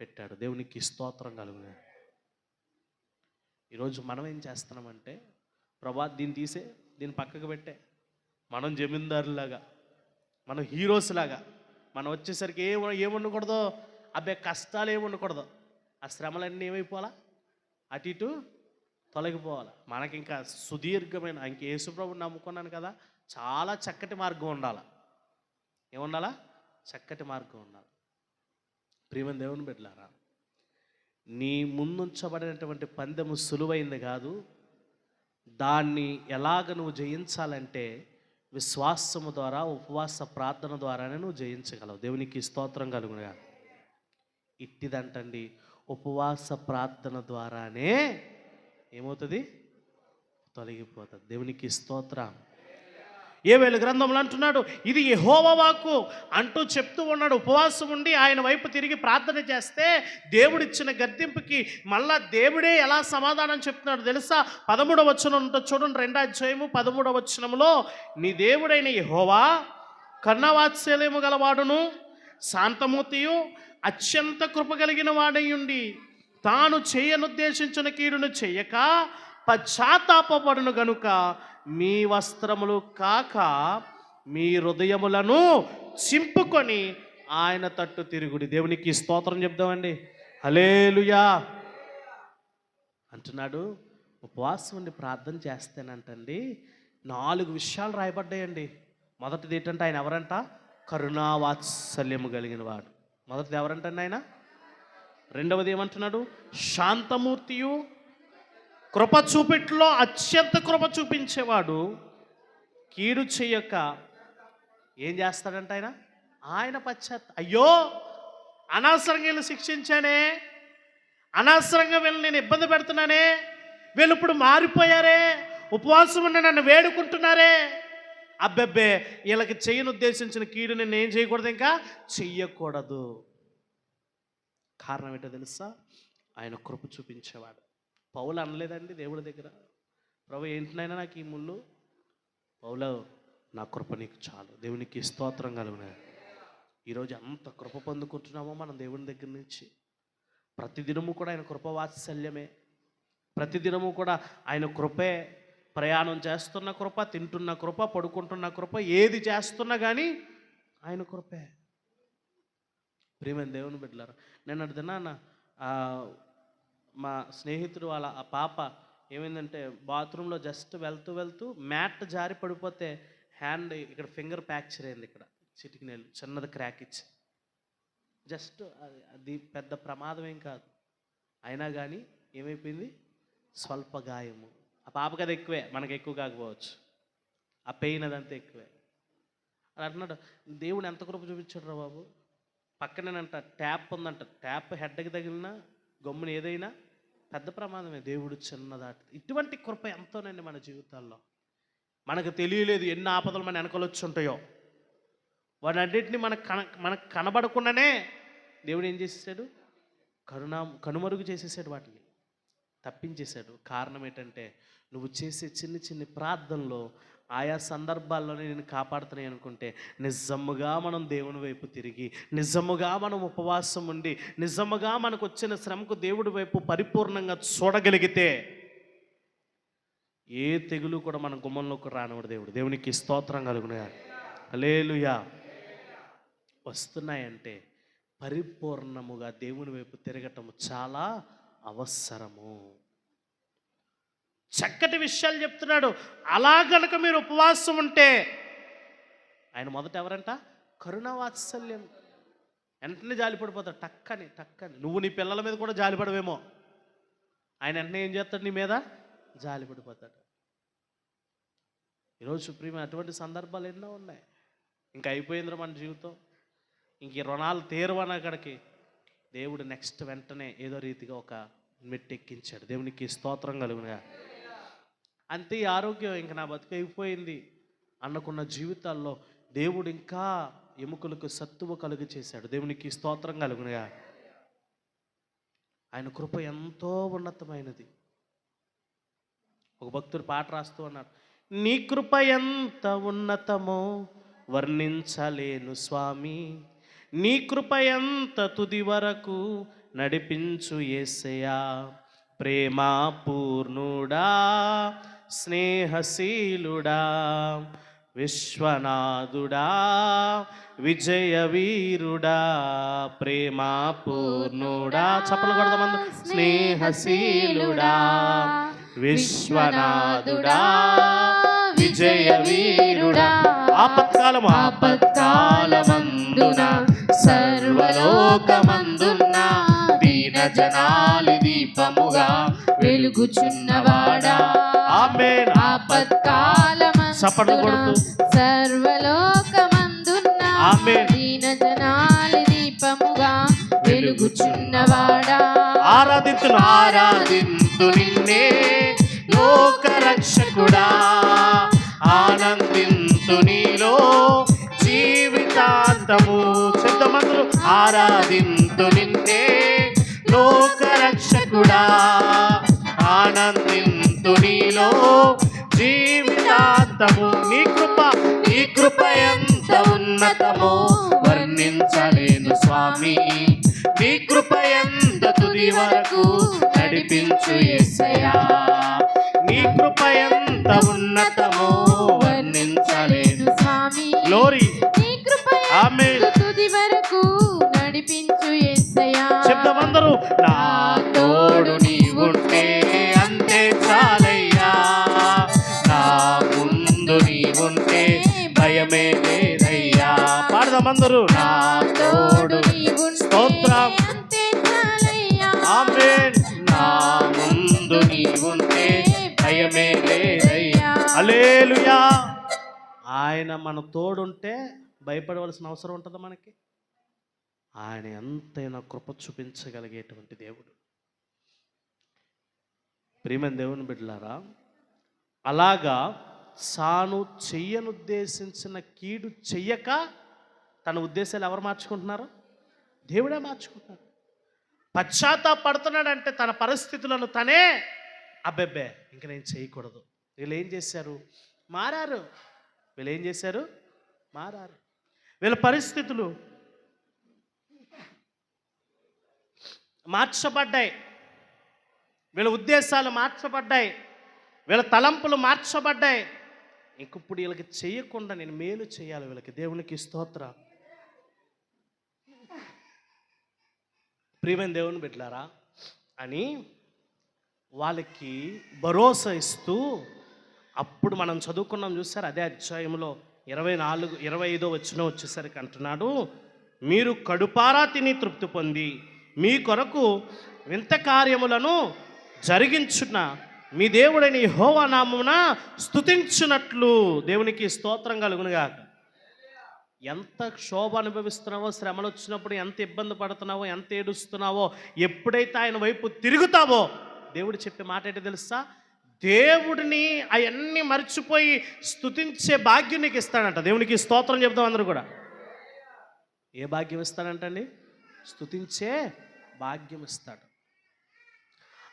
పెట్టాడు. దేవునికి స్తోత్రం కలుగును. ఈరోజు మనం ఏం చేస్తున్నామంటే, ప్రభా దీన్ని తీసే, దీన్ని పక్కకు పెట్టే, మనం జమీందారులాగా, మనం హీరోస్ లాగా, మనం వచ్చేసరికి ఏముండకూడదు, అబ్బే కష్టాలు ఏముండకూడదు, ఆ శ్రమలన్నీ ఏమైపోవాలా, అటు ఇటు తొలగిపోవాలి. మనకి ఇంకా సుదీర్ఘమైన, ఇంక యేసుప్రభుని నమ్ముకున్నాను కదా, చాలా చక్కటి మార్గం ఉండాలి. ఏముండాలా? చక్కటి మార్గం ఉండాలి. ప్రియమైన దేవుని బిడ్డలారా, నీ ముందుంచబడినటువంటి పందెము సులువైంది కాదు. దాన్ని ఎలాగ నువ్వు జయించాలంటే విశ్వాసము ద్వారా, ఉపవాస ప్రార్థన ద్వారానే నువ్వు జయించగలవు. దేవునికి స్తోత్రం కలుగునుగా. ఇట్టిదంటండి, ఉపవాస ప్రార్థన ద్వారానే ఏమవుతుంది, తొలగిపోతుంది. దేవునికి స్తోత్రం. యోవేలు గ్రంథంలో అంటున్నాడు, ఇది యెహోవా వాక్కు అంటూ చెప్తూ ఉన్నాడు. ఉపవాసం ఉండి ఆయన వైపు తిరిగి ప్రార్థన చేస్తే దేవుడిచ్చిన గద్దింపుకి మళ్ళా దేవుడే ఎలా సమాధానం చెప్తున్నాడు తెలుసా? 13వ వచనం ఉంటుంది చూడండి, 2వ అధ్యాయము 13వ వచనంలో, నీ దేవుడైన యెహోవా కరుణావాత్సల్యము గలవాడును శాంతమూర్తియు అత్యంత కృప కలిగిన వాడయుండి తాను చేయనుద్దేశించిన కీడును చెయ్యక పశ్చాత్తాపపడును గనుక మీ వస్త్రములు కాక మీ హృదయములను చింపుకొని ఆయన తట్టు తిరుగుడి. దేవునికి స్తోత్రం చెప్దామండి. హల్లెలూయా అంటున్నాడు. ఉపవాసం ఉండి ప్రార్థన చేస్తేనంటండి 4 విషయాలు రాయబడ్డాయండి. మొదటిది ఏంటంటే, ఆయన ఎవరంట? కరుణావాత్సల్యము కలిగిన వాడు. మొదటిది ఎవరంటండి ఆయన? రెండవది ఏమంటున్నాడు? శాంతమూర్తియు, కృప చూపెట్లో అత్యంత కృప చూపించేవాడు, కీడు చెయ్యక ఏం చేస్తాడంట ఆయన? ఆయన అయ్యో అనవసరంగా వీళ్ళు శిక్షించానే, అనవసరంగా వీళ్ళు నేను ఇబ్బంది పెడుతున్నానే, వీళ్ళు ఇప్పుడు మారిపోయారే, ఉపవాసం ఉండి నన్ను వేడుకుంటున్నారే, అబ్బెబ్బే వీళ్ళకి చేయను ఉద్దేశించిన కీడు నేను ఏం చేయకూడదు, ఇంకా చెయ్యకూడదు. కారణం ఏంటో తెలుసా? ఆయన కృప చూపించేవాడు. పౌలు అనలేదండి దేవుడి దగ్గర, ప్రభు ఏంటినైనా నాకు ఈ ముళ్ళు, పౌలు నా కృప నీకు చాలు. దేవునికి స్తోత్రం కలుగును. ఈరోజు అంత కృప పొందుకుంటున్నామో మనం దేవుని దగ్గర నుంచి. ప్రతిదినము కూడా ఆయన కృప వాత్సల్యమే, ప్రతిదినము కూడా ఆయన కృపే. ప్రయాణం చేస్తున్న కృప, తింటున్న కృప, పడుకుంటున్న కృప, ఏది చేస్తున్నా కానీ ఆయన కృపే. ప్రియమైన దేవుని బిడ్డలారా, నేను అడిగినా మా స్నేహితుడు వాళ్ళ ఆ పాప ఏమైందంటే, బాత్రూంలో జస్ట్ వెళ్తూ మ్యాట్ జారి పడిపోతే హ్యాండ్ ఇక్కడ ఫింగర్ ఫ్రాక్చర్ అయింది, ఇక్కడ చిటికినేలు చిన్నది క్రాక్ ఇచ్చి. జస్ట్ అది పెద్ద ప్రమాదం ఏం కాదు, అయినా కానీ ఏమైపోయింది, స్వల్ప గాయము. ఆ పాపకి అది ఎక్కువే, మనకు ఎక్కువ కాకపోవచ్చు, ఆ పెయిన్ అదంతా ఎక్కువే. అది అంటున్నాడు, దేవుడు ఎంత కృప చూపించాడు రా బాబు. పక్కనేనంట ట్యాప్ ఉందంట, ట్యాప్ హెడ్కి తగిలిన గమ్మున ఏదైనా పెద్ద ప్రమాదమే, దేవుడు చిన్నదాటి. ఇటువంటి కృప ఎంతోనండి మన జీవితాల్లో. మనకు తెలియలేదు ఎన్ని ఆపదలు మన వెనకలొచ్చి ఉంటాయో, వాటన్నిటిని మనకు కనబడకుండానే దేవుడు ఏం చేసేసాడు, కనుమరుగు చేసేసాడు, వాటిని తప్పించేశాడు. కారణం ఏంటంటే, నువ్వు చేసే చిన్ని ప్రార్థనలో ఆయా సందర్భాల్లోనే నేను కాపాడుతున్నాయి అనుకుంటే, నిజముగా మనం దేవుని వైపు తిరిగి, నిజముగా మనం ఉపవాసం ఉండి, నిజముగా మనకు వచ్చిన శ్రమకు దేవుడి వైపు పరిపూర్ణంగా చూడగలిగితే ఏ తెగులు కూడా మన గుమ్మంలోకి రానివాడు దేవుడు. దేవునికి స్తోత్రం కలుగునుగాక. హల్లెలూయా. వస్తున్నాయంటే పరిపూర్ణముగా దేవుని వైపు తిరగటం చాలా అవసరము. చక్కటి విషయాలు చెప్తున్నాడు. అలా గనక మీరు ఉపవాసం ఉంటే, ఆయన మొదట ఎవరంట? కరుణావాత్సల్యం. వెంటనే జాలిపడిపోతాడు, టక్కని. నువ్వు నీ పిల్లల మీద కూడా జాలిపడవేమో, ఆయన వెంటనే ఏం చేస్తాడు? నీ మీద జాలిపడిపోతాడు. ఈరోజు సుప్రీం అటువంటి సందర్భాలు ఎన్నో ఉన్నాయి. ఇంకా అయిపోయిందిరా మన జీవితం, ఇంక ఈ రుణాలు తీరవని అక్కడికి దేవుడు నెక్స్ట్ వెంటనే ఏదో రీతిగా ఒక మెట్టెక్కించాడు. దేవునికి స్తోత్రం కలుగునుగా. అంతే, ఈ ఆరోగ్యం ఇంక నా బతుకు అయిపోయింది అనుకున్న జీవితాల్లో దేవుడు ఇంకా ఎముకలకు సత్తువ కలుగు చేశాడు. దేవునికి స్తోత్రం కలుగునుగా. ఆయన కృప ఎంతో ఉన్నతమైనది. ఒక భక్తుడు పాట రాస్తూ ఉన్నాడు, నీ కృప ఎంత ఉన్నతమో వర్ణించలేను స్వామి, నీ కృప ఎంత తుది వరకు నడిపించు యేసయ్యా, ప్రేమ పూర్ణుడా స్నేహశీలుడా విశ్వనాథుడా విజయ వీరుడా, ప్రేమ పూర్ణుడా, చప్పలు కొడదామందు, స్నేహశీలుడా విశ్వనాథుడా విజయ వీరుడా, ఆపత్కాలమందున సర్వలోకమందున్న దీన జనాలి దీపముగా వెలుగుచున్నవాడా, ఆమేన్. ఆపత్కాలమందున సర్వలోకమందున్న దీన జనాలి దీపముగా వెలుగుచున్నవాడా, ఆరాధింతు నిన్నే లోక రక్షకుడా, ఆనందింతు నీలో జీవితాంతము. శబ్దమందులు, ఆరాధింతు నిన్నే లోక రక్షకుడా, ఆనందింతు నీలో జీవితాంతము. నీ కృప ఎంత ఉన్నతమో వర్ణించలేను స్వామి, నీ కృప ఎంత తుది వరకు నడిపించు యేసయ్యా, నీ కృప ఎంత ఉన్నతమో వర్ణించలేను స్వామి, గ్లోరీ, నీ కృప ఆమేన్, తుది వరకు నడిపించు యేసయ్యా. శబ్దమందరూ, నా తోడు నీవుంటే అంతే చాలయ్యా, నా ముందు నీవుంటే భయమే లేదయ్యా. పాడదామందరూ, నా తోడు స్తోత్రం, ఆమేన్, నా ముందు నీవుంటే భయమే లేదయ్యా. హల్లెలూయా. ఆయన మన తోడుంటే భయపడవలసిన అవసరం ఉంటుందా మనకి? ఆయన ఎంతైనా కృప చూపించగలిగేటువంటి దేవుడు. ప్రియమైన దేవుని బిడ్డలారా, అలాగా తాను చెయ్యనుద్దేశించిన కీడు చెయ్యక తన ఉద్దేశాలు ఎవరు మార్చుకుంటున్నారు? దేవుడే మార్చుకుంటున్నాడు. పశ్చాత్తాపడుతున్నాడంటే తన పరిస్థితులను తనే అబ్బెబ్బే ఇంక నేను చేయకూడదు. వీళ్ళు ఏం చేశారు? మారారు. వీళ్ళ పరిస్థితులు మార్చబడ్డాయి, వీళ్ళ ఉద్దేశాలు మార్చబడ్డాయి, వీళ్ళ తలంపులు మార్చబడ్డాయి. ఇంకప్పుడు వీళ్ళకి చేయకుండా నేను మేలు చేయాలి వీళ్ళకి. దేవునికి స్తోత్రం. ప్రియమైన దేవుని బిడ్డలారా అని వాళ్ళకి భరోసా ఇస్తూ, అప్పుడు మనం చదువుకున్నాం చూసారు, అదే అధ్యాయంలో 25వ వచనం వచ్చేసరికి అంటున్నాడు, మీరు కడుపారా తిని తృప్తి పొంది మీ కొరకు వింత కార్యములను జరిగించున్న మీ దేవుడైన యెహోవా నామమున స్తుతించునట్లు. దేవునికి స్తోత్రం కలుగునుగాక. ఎంత శోభ అనుభవిస్తున్నావో, శ్రమలు వచ్చినప్పుడు ఎంత ఇబ్బంది పడుతున్నావో, ఎంత ఏడుస్తున్నావో, ఎప్పుడైతే ఆయన వైపు తిరుగుతావో దేవుడు చెప్పే మాట ఏంటో తెలుసా? దేవుడిని అవన్నీ మర్చిపోయి స్తుతించే భాగ్యం నీకు ఇస్తాడంట. దేవునికి స్తోత్రం చెప్తాం అందరూ కూడా. ఏ భాగ్యం ఇస్తాడంటండి? స్తుతించే భాగ్యం ఇస్తాడు,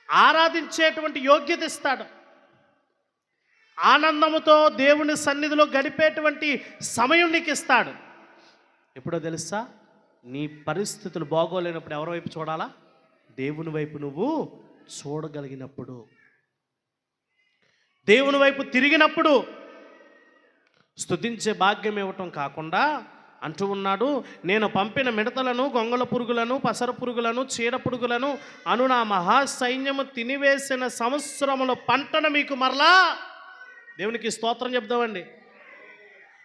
ఆరాధించేటువంటి యోగ్యత ఇస్తాడు, ఆనందముతో దేవుని సన్నిధిలో గడిపేటువంటి సమయం నీకు ఇస్తాడు. ఎప్పుడో తెలుసా? నీ పరిస్థితులు బాగోలేనప్పుడు ఎవరి వైపు చూడాలా? దేవుని వైపు నువ్వు చూడగలిగినప్పుడు. దేవుని వైపు తిరిగినప్పుడు స్తుతించే భాగ్యం ఇవ్వటం కాకుండా అంటూ ఉన్నాడు, నేను పంపిన మిడతలను, గొంగళ పురుగులను, పసర పురుగులను, చీడ పురుగులను అను నా మహాసైన్యము తినివేసిన సంవత్సరముల పంటను మీకు మరలా. దేవునికి స్తోత్రం చెప్దామండి.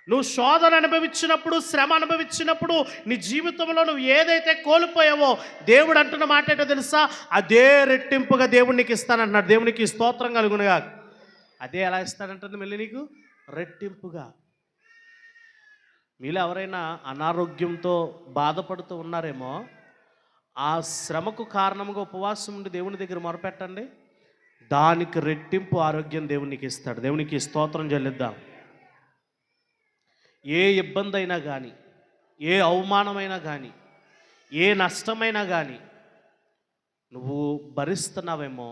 నువ్వు శోధన అనుభవించినప్పుడు, శ్రమ అనుభవించినప్పుడు, నీ జీవితంలో నువ్వు ఏదైతే కోల్పోయావో దేవుడు అంటున్న మాట ఏంటో తెలుసా? అదే రెట్టింపుగా దేవుడు నీకు ఇస్తానంటున్నాడు. దేవునికి స్తోత్రం కలుగునుగా. అదే ఎలా ఇస్తాడంటే మళ్ళీ నీకు రెట్టింపుగా. మీలో ఎవరైనా అనారోగ్యంతో బాధపడుతూ ఉన్నారేమో, ఆ శ్రమకు కారణంగా ఉపవాసం ఉండి దేవుని దగ్గర మొరపెట్టండి, దానికి రెట్టింపు ఆరోగ్యం దేవునికి ఇస్తాడు. దేవునికి స్తోత్రం చెల్లిద్దాం. ఏ ఇబ్బంది అయినా కానీ, ఏ అవమానమైనా కానీ, ఏ నష్టమైనా కానీ నువ్వు భరిస్తున్నావేమో,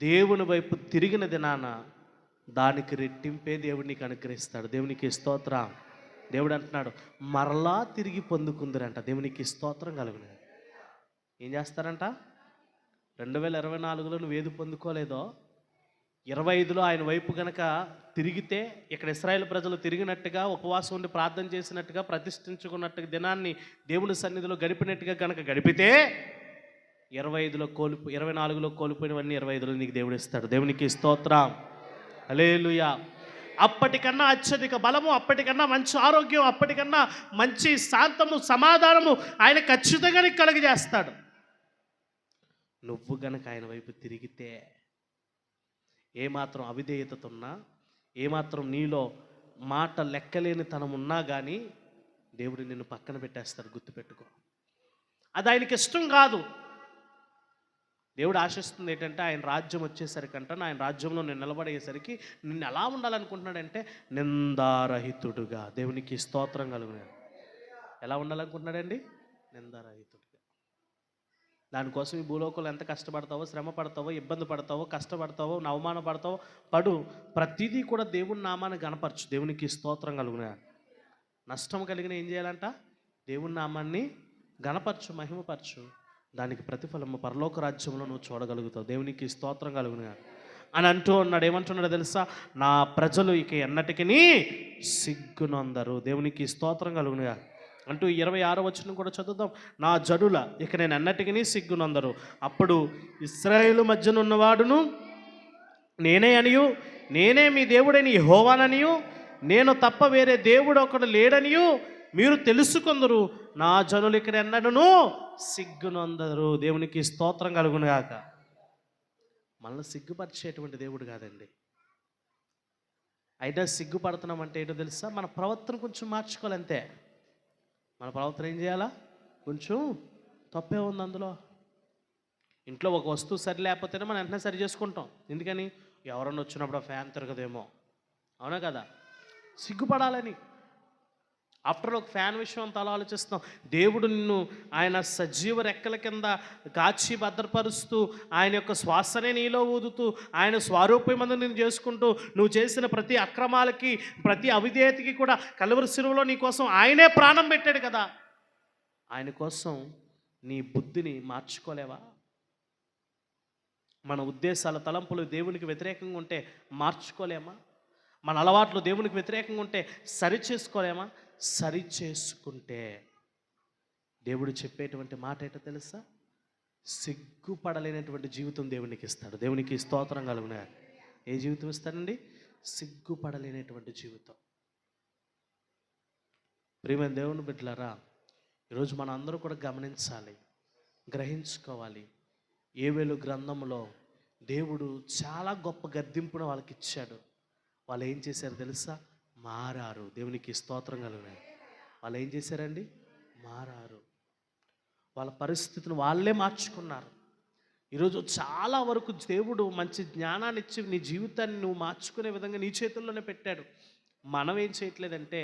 దేవుని వైపు తిరిగిన దినాన దానికి రెట్టింపే దేవుడు నీకు అనుగ్రహిస్తాడు. దేవునికి స్తోత్రం. దేవుడు అంటున్నాడు, మరలా తిరిగి పొందుకుందరంట. దేవునికి స్తోత్రం కలుగును. ఏం చేస్తారంట? 2024లో నువ్వు ఏది పొందుకోలేదో 25లో ఆయన వైపు గనక తిరిగితే, ఇక్కడ ఇశ్రాయేలు ప్రజలు తిరిగినట్టుగా, ఉపవాసం ఉండి ప్రార్థన చేసినట్టుగా, ప్రతిష్ఠించుకున్నట్టుగా, దినాన్ని దేవుని సన్నిధిలో గడిపినట్టుగా గనక గడిపితే 24లో కోల్పోయినవన్నీ 25లో నీకు దేవుడు ఇస్తాడు. దేవునికి స్తోత్రం. హల్లెలూయా. అప్పటికన్నా అత్యధిక బలము, అప్పటికన్నా మంచి ఆరోగ్యం, అప్పటికన్నా మంచి శాంతము, సమాధానము ఆయన ఖచ్చితంగా నీకు కలుగజేస్తాడు. నువ్వు గనక ఆయన వైపు తిరిగితే, ఏమాత్రం అవిధేయతతున్నా, ఏమాత్రం నీలో మాట లెక్కలేని తనం ఉన్నా కానీ దేవుడు నిన్ను పక్కన పెట్టేస్తాడు. గుర్తుపెట్టుకో. అది ఆయనకి ఇష్టం కాదు. దేవుడు ఆశిస్తుంది ఏంటంటే, ఆయన రాజ్యం వచ్చేసరికంట, ఆయన రాజ్యంలో నేను నిలబడేసరికి నిన్ను ఎలా ఉండాలనుకుంటున్నాడంటే నిందారహితుడుగా. దేవునికి స్తోత్రం కలుగునాడు. ఎలా ఉండాలనుకుంటున్నాడండి? నిందారహితుడుగా. దానికోసం ఈ భూలోకంలో ఎంత కష్టపడతావో, శ్రమ పడతావో, ఇబ్బంది పడతావో, కష్టపడతావో, అవమాన పడతావో, ప్రతిదీ కూడా దేవుని నామాన్ని గణపరచు. దేవునికి స్తోత్రం కలుగునాడు. నష్టం కలిగిన ఏం చేయాలంట? దేవుని నామాన్ని గణపరచు, మహిమపరచు. దానికి ప్రతిఫలము పరలోక రాజ్యంలో నువ్వు చూడగలుగుతావు. దేవునికి స్తోత్రం కలుగునా అని అంటూ ఉన్నాడు. ఏమంటున్నాడో తెలుసా? నా ప్రజలు ఇక ఎన్నటికీ సిగ్గునందరు. దేవునికి స్తోత్రం కలుగునా అంటూ 26వ వచనం కూడా చదువుదాం. నా జడుల ఇక నేను ఎన్నటికీ సిగ్గునందరు. అప్పుడు ఇశ్రాయేలు మధ్యన ఉన్నవాడును నేనే అనియు, నేనే మీ దేవుడని యెహోవాననియు, నేను తప్ప వేరే దేవుడు ఒకడు లేడనియు మీరు తెలుసుకొందరు. నా జనులు ఇక్కడ ఎన్నడను సిగ్గునందరు. దేవునికి స్తోత్రం కలుగునుగాక. మనల్ని సిగ్గుపరిచేటువంటి దేవుడు కాదండి. అయినా సిగ్గుపడుతున్నాం అంటే ఏంటో తెలుసా? మన ప్రవర్తన కొంచెం మార్చుకోవాలంతే. మన ప్రవర్తన ఏం చేయాలా? కొంచెం తప్పే ఉంది అందులో. ఇంట్లో ఒక వస్తువు సరి లేకపోతేనే మనం వెంటనే సరి చేసుకుంటాం. ఎందుకని? ఎవరన్నా వచ్చినప్పుడు ఫ్యాన్ తిరగదేమో, అవునా కదా? సిగ్గుపడాలని. ఆఫ్టర్ ఒక ఫ్యాన్ విషయం అంతా అలా ఆలోచిస్తున్నాం. దేవుడు నిన్ను ఆయన సజీవ రెక్కల కింద కాచి భద్రపరుస్తూ, ఆయన యొక్క శ్వాసనే నీలో ఊదుతూ, ఆయన స్వరూపమందు నిన్ను చేసుకుంటూ, నువ్వు చేసిన ప్రతి అక్రమాలకి, ప్రతి అవిధేయతకి కూడా కలువరి శిలువలో నీ కోసం ఆయనే ప్రాణం పెట్టాడు కదా. ఆయన కోసం నీ బుద్ధిని మార్చుకోలేవా? మన ఉద్దేశాల, తలంపులు దేవునికి వ్యతిరేకంగా ఉంటే మార్చుకోలేమా? మన అలవాట్లు దేవునికి వ్యతిరేకంగా ఉంటే సరి చేసుకోలేమా? సరి చేసుకుంటే దేవుడు చెప్పేటువంటి మాట ఏంటో తెలుసా? సిగ్గుపడలేనటువంటి జీవితం దేవునికి ఇస్తాడు. దేవునికి స్తోత్రం కలుగునా. ఏ జీవితం ఇస్తాడండి? సిగ్గుపడలేనటువంటి జీవితం. ప్రియమైన దేవుని బిడ్డలారా, ఈరోజు మన అందరూ కూడా గమనించాలి, గ్రహించుకోవాలి. యోవేలు గ్రంథంలో దేవుడు చాలా గొప్ప గద్దింపును వాళ్ళకి ఇచ్చాడు. వాళ్ళు ఏం చేశారు తెలుసా? మారారు. దేవునికి స్తోత్రం కలుగునాయి. వాళ్ళు ఏం చేశారండి? మారారు. వాళ్ళ పరిస్థితిని వాళ్ళే మార్చుకున్నారు. ఈరోజు చాలా వరకు దేవుడు మంచి జ్ఞానాన్ని ఇచ్చి నీ జీవితాన్ని నువ్వు మార్చుకునే విధంగా నీ చేతుల్లోనే పెట్టాడు. మనం ఏం చేయట్లేదంటే,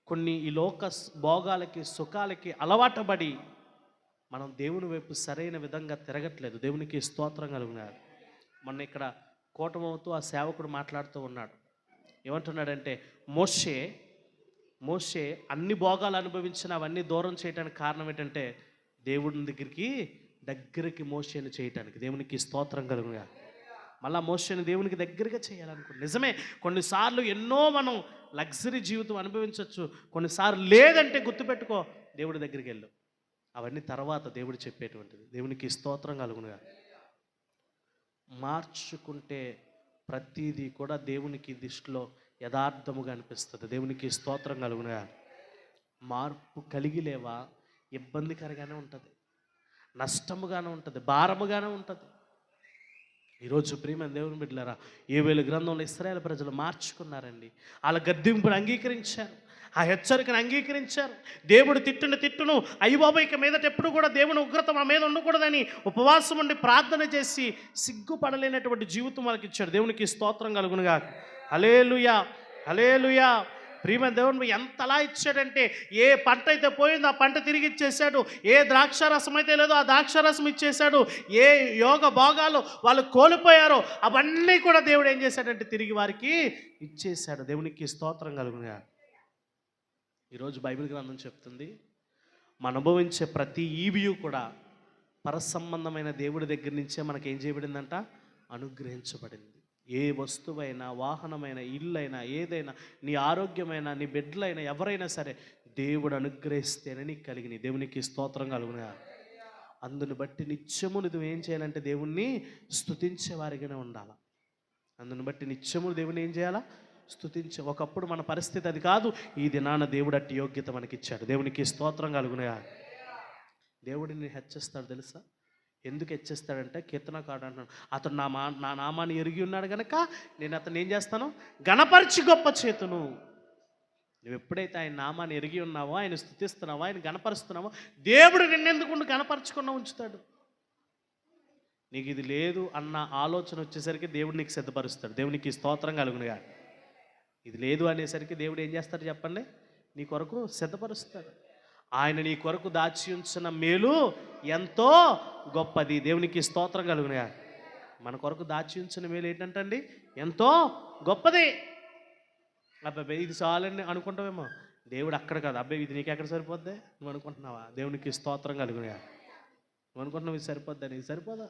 కొన్ని ఈ లోక భోగాలకి, సుఖాలకి అలవాటుపడి మనం దేవుని వైపు సరైన విధంగా తిరగట్లేదు. దేవునికి స్తోత్రం కలుగునారు. మొన్న ఇక్కడ కూటమవుతూ ఆ సేవకుడు మాట్లాడుతూ ఉన్నాడు. ఏమంటున్నాడంటే, మోషే అన్ని భోగాలు అనుభవించిన అవన్నీ దూరం చేయడానికి కారణం ఏంటంటే, దేవుడి దగ్గరికి మోషేని చేయటానికి. దేవునికి స్తోత్రం కలుగుగా. మళ్ళా మోషేని దేవునికి దగ్గరగా చేయాలనుకుంటున్నాడు. నిజమే, కొన్నిసార్లు ఎన్నో మనం లగ్జరీ జీవితం అనుభవించవచ్చు, కొన్నిసార్లు లేదంటే గుర్తుపెట్టుకో, దేవుడి దగ్గరికి వెళ్ళు. అవన్నీ తర్వాత దేవుడు చెప్పేటువంటిది. దేవునికి స్తోత్రం కలుగునుగా. మార్చుకుంటే ప్రతిదీ కూడా దేవునికి దృష్టిలో యథార్థముగా అనిపిస్తుంది. దేవునికి స్తోత్రం కలుగునుగా. మార్పు కలిగి లేవా, ఇబ్బందికరంగానే ఉంటుంది, నష్టముగానే ఉంటుంది, భారముగానే ఉంటుంది. ఈరోజు ప్రియమైన దేవుని బిడ్డలారా, యోవేలు గ్రంథంలో ఇశ్రాయేలు ప్రజలు మార్చుకున్నారండి. వాళ్ళ గద్దింపును అంగీకరించారు, ఆ హెచ్చరికను అంగీకరించారు. దేవుడు తిట్టును అయ్యబాబు ఇక మీదట ఎప్పుడు కూడా దేవుని ఉగ్రత మా మీద ఉండకూడదని ఉపవాసం ఉండి ప్రార్థన చేసి సిగ్గుపడలేనటువంటి జీవితం వాళ్ళకి ఇచ్చాడు. దేవునికి స్తోత్రం కలుగునుగా. హల్లెలూయా, హల్లెలూయా. ప్రియమైన దేవుడు ఎంతలా ఇచ్చాడంటే, ఏ పంట అయితే పోయిందో ఆ పంట తిరిగి ఇచ్చేశాడు, ఏ ద్రాక్షారసం అయితే లేదో ఆ ద్రాక్షారసం ఇచ్చేశాడు, ఏ యోగ భోగాలు వాళ్ళు కోల్పోయారో అవన్నీ కూడా దేవుడు ఏం చేశాడంటే తిరిగి వారికి ఇచ్చేశాడు. దేవునికి స్తోత్రం కలుగునుగా. ఈరోజు బైబిల్ గ్రంథం చెప్తుంది, మనం అనుభవించే ప్రతి ఈవియు కూడా పరసంబంధమైన దేవుడి దగ్గర నుంచే మనకేం చేయబడిందంట, అనుగ్రహించబడింది. ఏ వస్తువైనా, వాహనమైన, ఇల్లైనా, ఏదైనా, నీ ఆరోగ్యమైన, నీ బిడ్డలైనా, ఎవరైనా సరే దేవుడు అనుగ్రహిస్తేనే నీకు కలిగిన. దేవునికి స్తోత్రం కలుగునుగా. అందుని బట్టి నిత్యము నువ్వు ఏం చేయాలంటే దేవుణ్ణి స్తుతించే వారిగానే ఉండాలి. అందుని బట్టి నిత్యము దేవుని ఏం చేయాలా, స్తుతించే. ఒకప్పుడు మన పరిస్థితి అది కాదు, ఈ దినాన దేవుడు అట్టి యోగ్యత మనకిచ్చాడు. దేవునికి స్తోత్రం కలుగునుగా. దేవుడిని హెచ్చిస్తాడు తెలుసా? ఎందుకు హెచ్చిస్తాడంటే, కీర్తనకారుడు అంటున్నాడు, అతను నా నామాన్ని ఎరిగి ఉన్నాడు కనుక నేను అతను ఏం చేస్తాను, గణపరిచి గొప్ప చేతును. నువ్వు ఎప్పుడైతే ఆయన నామాన్ని ఎరిగి ఉన్నావో, ఆయన స్తుతిస్తున్నావో, ఆయన గణపరుస్తున్నావో, దేవుడు నిన్నెందుకు గణపరచుకున్నా ఉంచుతాడు. నీకు ఇది లేదు అన్న ఆలోచన వచ్చేసరికి దేవుడు నీకు సిద్ధపరుస్తాడు. దేవునికి స్తోత్రం కలుగునుగా. ఇది లేదు అనేసరికి దేవుడు ఏం చేస్తాడు చెప్పండి, నీ కొరకు సిద్ధపరుస్తాడు. ఆయన నీ కొరకు దాచి ఉంచిన మేలు ఎంతో గొప్పది. దేవునికి స్తోత్రం కలుగునుగా. మన కొరకు దాచి ఉంచిన మేలు ఏంటంటండి, ఎంతో గొప్పది. అబ్బాయి ఇది చాలని అనుకుంటావేమో, దేవుడు అక్కడ కాదు. అబ్బాయి ఇది నీకు ఎక్కడ సరిపోద్ది నువ్వు అనుకుంటున్నావా? దేవునికి స్తోత్రం కలుగునుగా. నువ్వు అనుకుంటున్నావు ఇది సరిపోద్దని, ఇది సరిపోదా?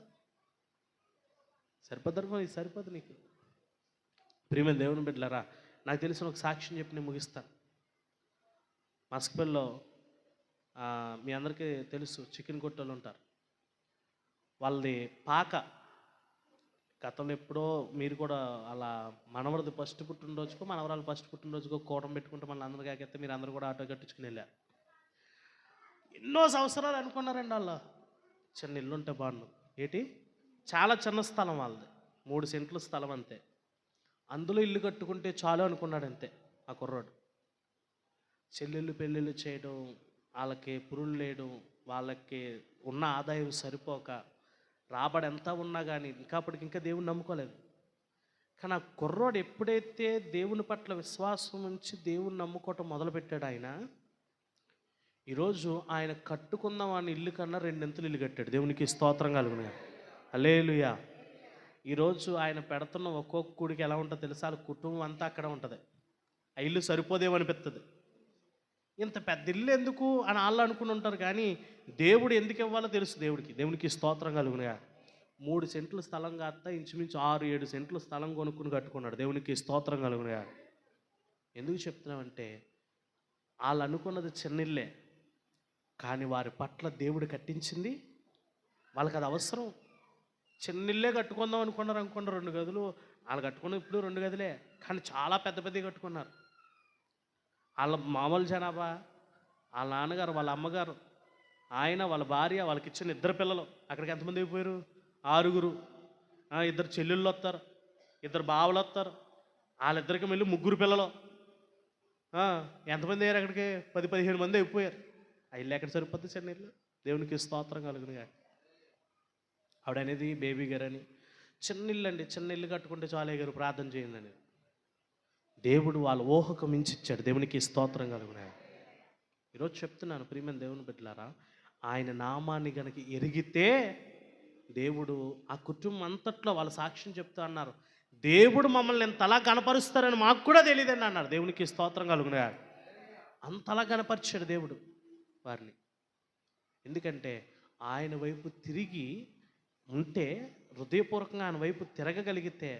సరిపోద్ది అనుకో, ఇది సరిపోదు నీకు. ప్రియమైన దేవుని బిడ్డలారా, నాకు తెలిసిన ఒక సాక్ష్యం చెప్పి నేను ముగిస్తాను. మస్కపల్లిలో మీ అందరికీ తెలుసు, చికెన్ కొట్టోళ్ళు ఉంటారు. వాళ్ళది పాక గతంలో ఎప్పుడో, మీరు కూడా అలా మనవరది ఫస్ట్ పుట్టినరోజుకో మనవరాలు ఫస్ట్ పుట్టినరోజుకో కూడం పెట్టుకుంటే మళ్ళీ అందరూ కాకెత్తే మీరు అందరూ కూడా ఆటో కట్టించుకుని వెళ్ళారు. ఎన్నో సంవత్సరాలు అనుకున్నారండి వాళ్ళు, చిన్న ఇల్లు ఉంటే బాగుండు. ఏంటి, చాలా చిన్న స్థలం వాళ్ళది, 3 సెంట్ల స్థలం అంతే. అందులో ఇల్లు కట్టుకుంటే చాలు అనుకున్నాడు అంతే ఆ కుర్రాడు. చెల్లెళ్ళు పెళ్ళిళ్ళు చేయడం, వాళ్ళకి పురుళ్ళు లేయడం, వాళ్ళకి ఉన్న ఆదాయం సరిపోక, రాబడి ఎంత ఉన్నా కానీ ఇంకా అప్పటికి ఇంకా దేవుని నమ్ముకోలేదు. కానీ ఆ కుర్రోడు ఎప్పుడైతే దేవుని పట్ల విశ్వాసం ఉంచి దేవుని నమ్ముకోవటం మొదలుపెట్టాడు, ఆయన ఈరోజు ఆయన కట్టుకుందాం అని ఇల్లు కన్నా 2 అంతలు ఇల్లు కట్టాడు. దేవునికి స్తోత్రం కలుగునుగా. హల్లెలూయా. ఈరోజు ఆయన పెడుతున్న ఒక్కొక్క గుడికి ఎలా ఉంటుందో తెలుసా, వాళ్ళ కుటుంబం అంతా అక్కడ ఉంటుంది. ఆ ఇల్లు సరిపోదేమనిపిస్తుంది. ఇంత పెద్ద ఇల్లు ఎందుకు అని వాళ్ళు అనుకుని ఉంటారు, కానీ దేవుడు ఎందుకు ఇవ్వాలో తెలుసు దేవుడికి. దేవునికి స్తోత్రం కలుగునుగా. 3 సెంట్ల స్థలం కాస్త ఇంచుమించు 6-7 సెంట్ల స్థలం కొనుక్కుని కట్టుకున్నాడు. దేవునికి స్తోత్రం కలుగునుగా. ఎందుకు చెప్తున్నామంటే, వాళ్ళు అనుకున్నది చిన్నిల్లే, కానీ వారి పట్ల దేవుడు కట్టించింది వాళ్ళకి అది అవసరం. చిన్నిల్లే కట్టుకుందాం అనుకున్నారు 2 గదులు. వాళ్ళు కట్టుకున్న ఇప్పుడు 2 గదులే, కానీ చాలా పెద్ద పెద్దవి కట్టుకున్నారు. వాళ్ళ మామూలు జనాభా, వాళ్ళ నాన్నగారు, వాళ్ళ అమ్మగారు, ఆయన, వాళ్ళ భార్య, వాళ్ళకి ఇచ్చిన 2 పిల్లలు. అక్కడికి ఎంతమంది అయిపోయారు? 6. 2 చెల్లెళ్ళు వస్తారు, 2 బావలు వస్తారు, వాళ్ళిద్దరికి మళ్ళీ 3 పిల్లలు. ఎంతమంది అయ్యారు అక్కడికి? 10-15 మంది అయిపోయారు. ఆ ఇల్లు ఎక్కడ సరిపోద్ది, చిన్న ఇల్లు. దేవునికి స్తోత్రం కలుగునుగా. ఆవిడనేది బేబీ గారు అని, చిన్న ఇల్లు అండి, చిన్న ఇల్లు కట్టుకుంటే చాలే గారు ప్రార్థన చేయండి అని. దేవుడు వాళ్ళ ఊహకు మించి ఇచ్చాడు. దేవునికి స్తోత్రం కలుగునుగా. ఈరోజు చెప్తున్నాను ప్రియమైన దేవుని బిడ్డలారా, ఆయన నామాన్ని కనుక ఎరిగితే దేవుడు ఆ కుటుంబం అంతట్లో వాళ్ళ సాక్ష్యం చెప్తా అన్నారు, దేవుడు మమ్మల్ని ఎంతలా కనపరుస్తారని మాకు కూడా తెలియదండి అన్నారు. దేవునికి స్తోత్రం కలుగునుగా. అంతలా కనపరిచాడు దేవుడు వారిని. ఎందుకంటే ఆయన వైపు తిరిగి ఉంటే హృదయపూర్వకంగా ఆయన వైపు తిరగగలిగితే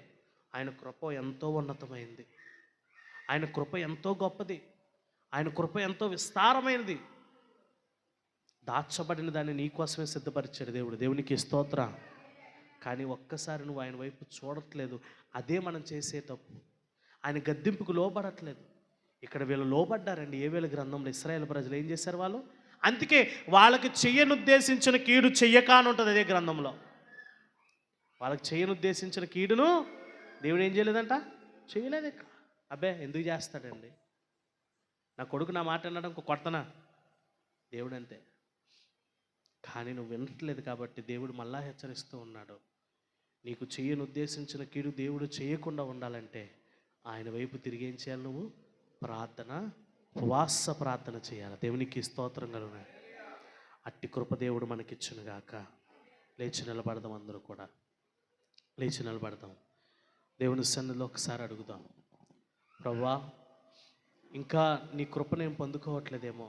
ఆయన కృప ఎంతో ఉన్నతమైంది, ఆయన కృప ఎంతో గొప్పది, ఆయన కృప ఎంతో విస్తారమైనది. దాచబడిన దాన్ని నీకోసమే సిద్ధపరిచాడు దేవుడు. దేవునికి స్తోత్రం. కానీ ఒక్కసారి నువ్వు ఆయన వైపు చూడట్లేదు, అదే మనం చేసే తప్పు. ఆయన గద్దింపుకు లోబడట్లేదు. ఇక్కడ వీళ్ళు లోబడ్డారండి. ఏవేల గ్రంథంలో ఇశ్రాయేలు ప్రజలు ఏం చేశారు? వాళ్ళు అందుకే వాళ్ళకి చెయ్యనుద్దేశించిన కీడు చెయ్యక అని ఉంటుంది అదే గ్రంథంలో. వాళ్ళకి చెయ్యనుద్దేశించిన కీడును దేవుడు ఏం చేయలేదంట, చేయలేదు. అబ్బే ఎందుకు చేస్తాడండి, నా కొడుకు నా మాట అన్నాడు ఇంకో కొడతనా, దేవుడు అంతే. కానీ నువ్వు వినట్లేదు కాబట్టి దేవుడు మళ్ళా హెచ్చరిస్తూ ఉన్నాడు. నీకు చెయ్యను ఉద్దేశించిన కీడు దేవుడు చేయకుండా ఉండాలంటే ఆయన వైపు తిరిగి ఏం చేయాలి? నువ్వు ప్రార్థన, ఉపవాస ప్రార్థన చేయాలి. దేవునికి స్తోత్రం కలుగును. అట్టి కృప దేవుడు మనకిచ్చునుగాక. లేచి నిలబడదాం, అందరూ కూడా లేచి నిలబడదాం. దేవుని సన్నిధిలో ఒకసారి అడుగుదాం, ప్రభువా ఇంకా నీ కృప నేను పొందుకోవట్లేదేమో,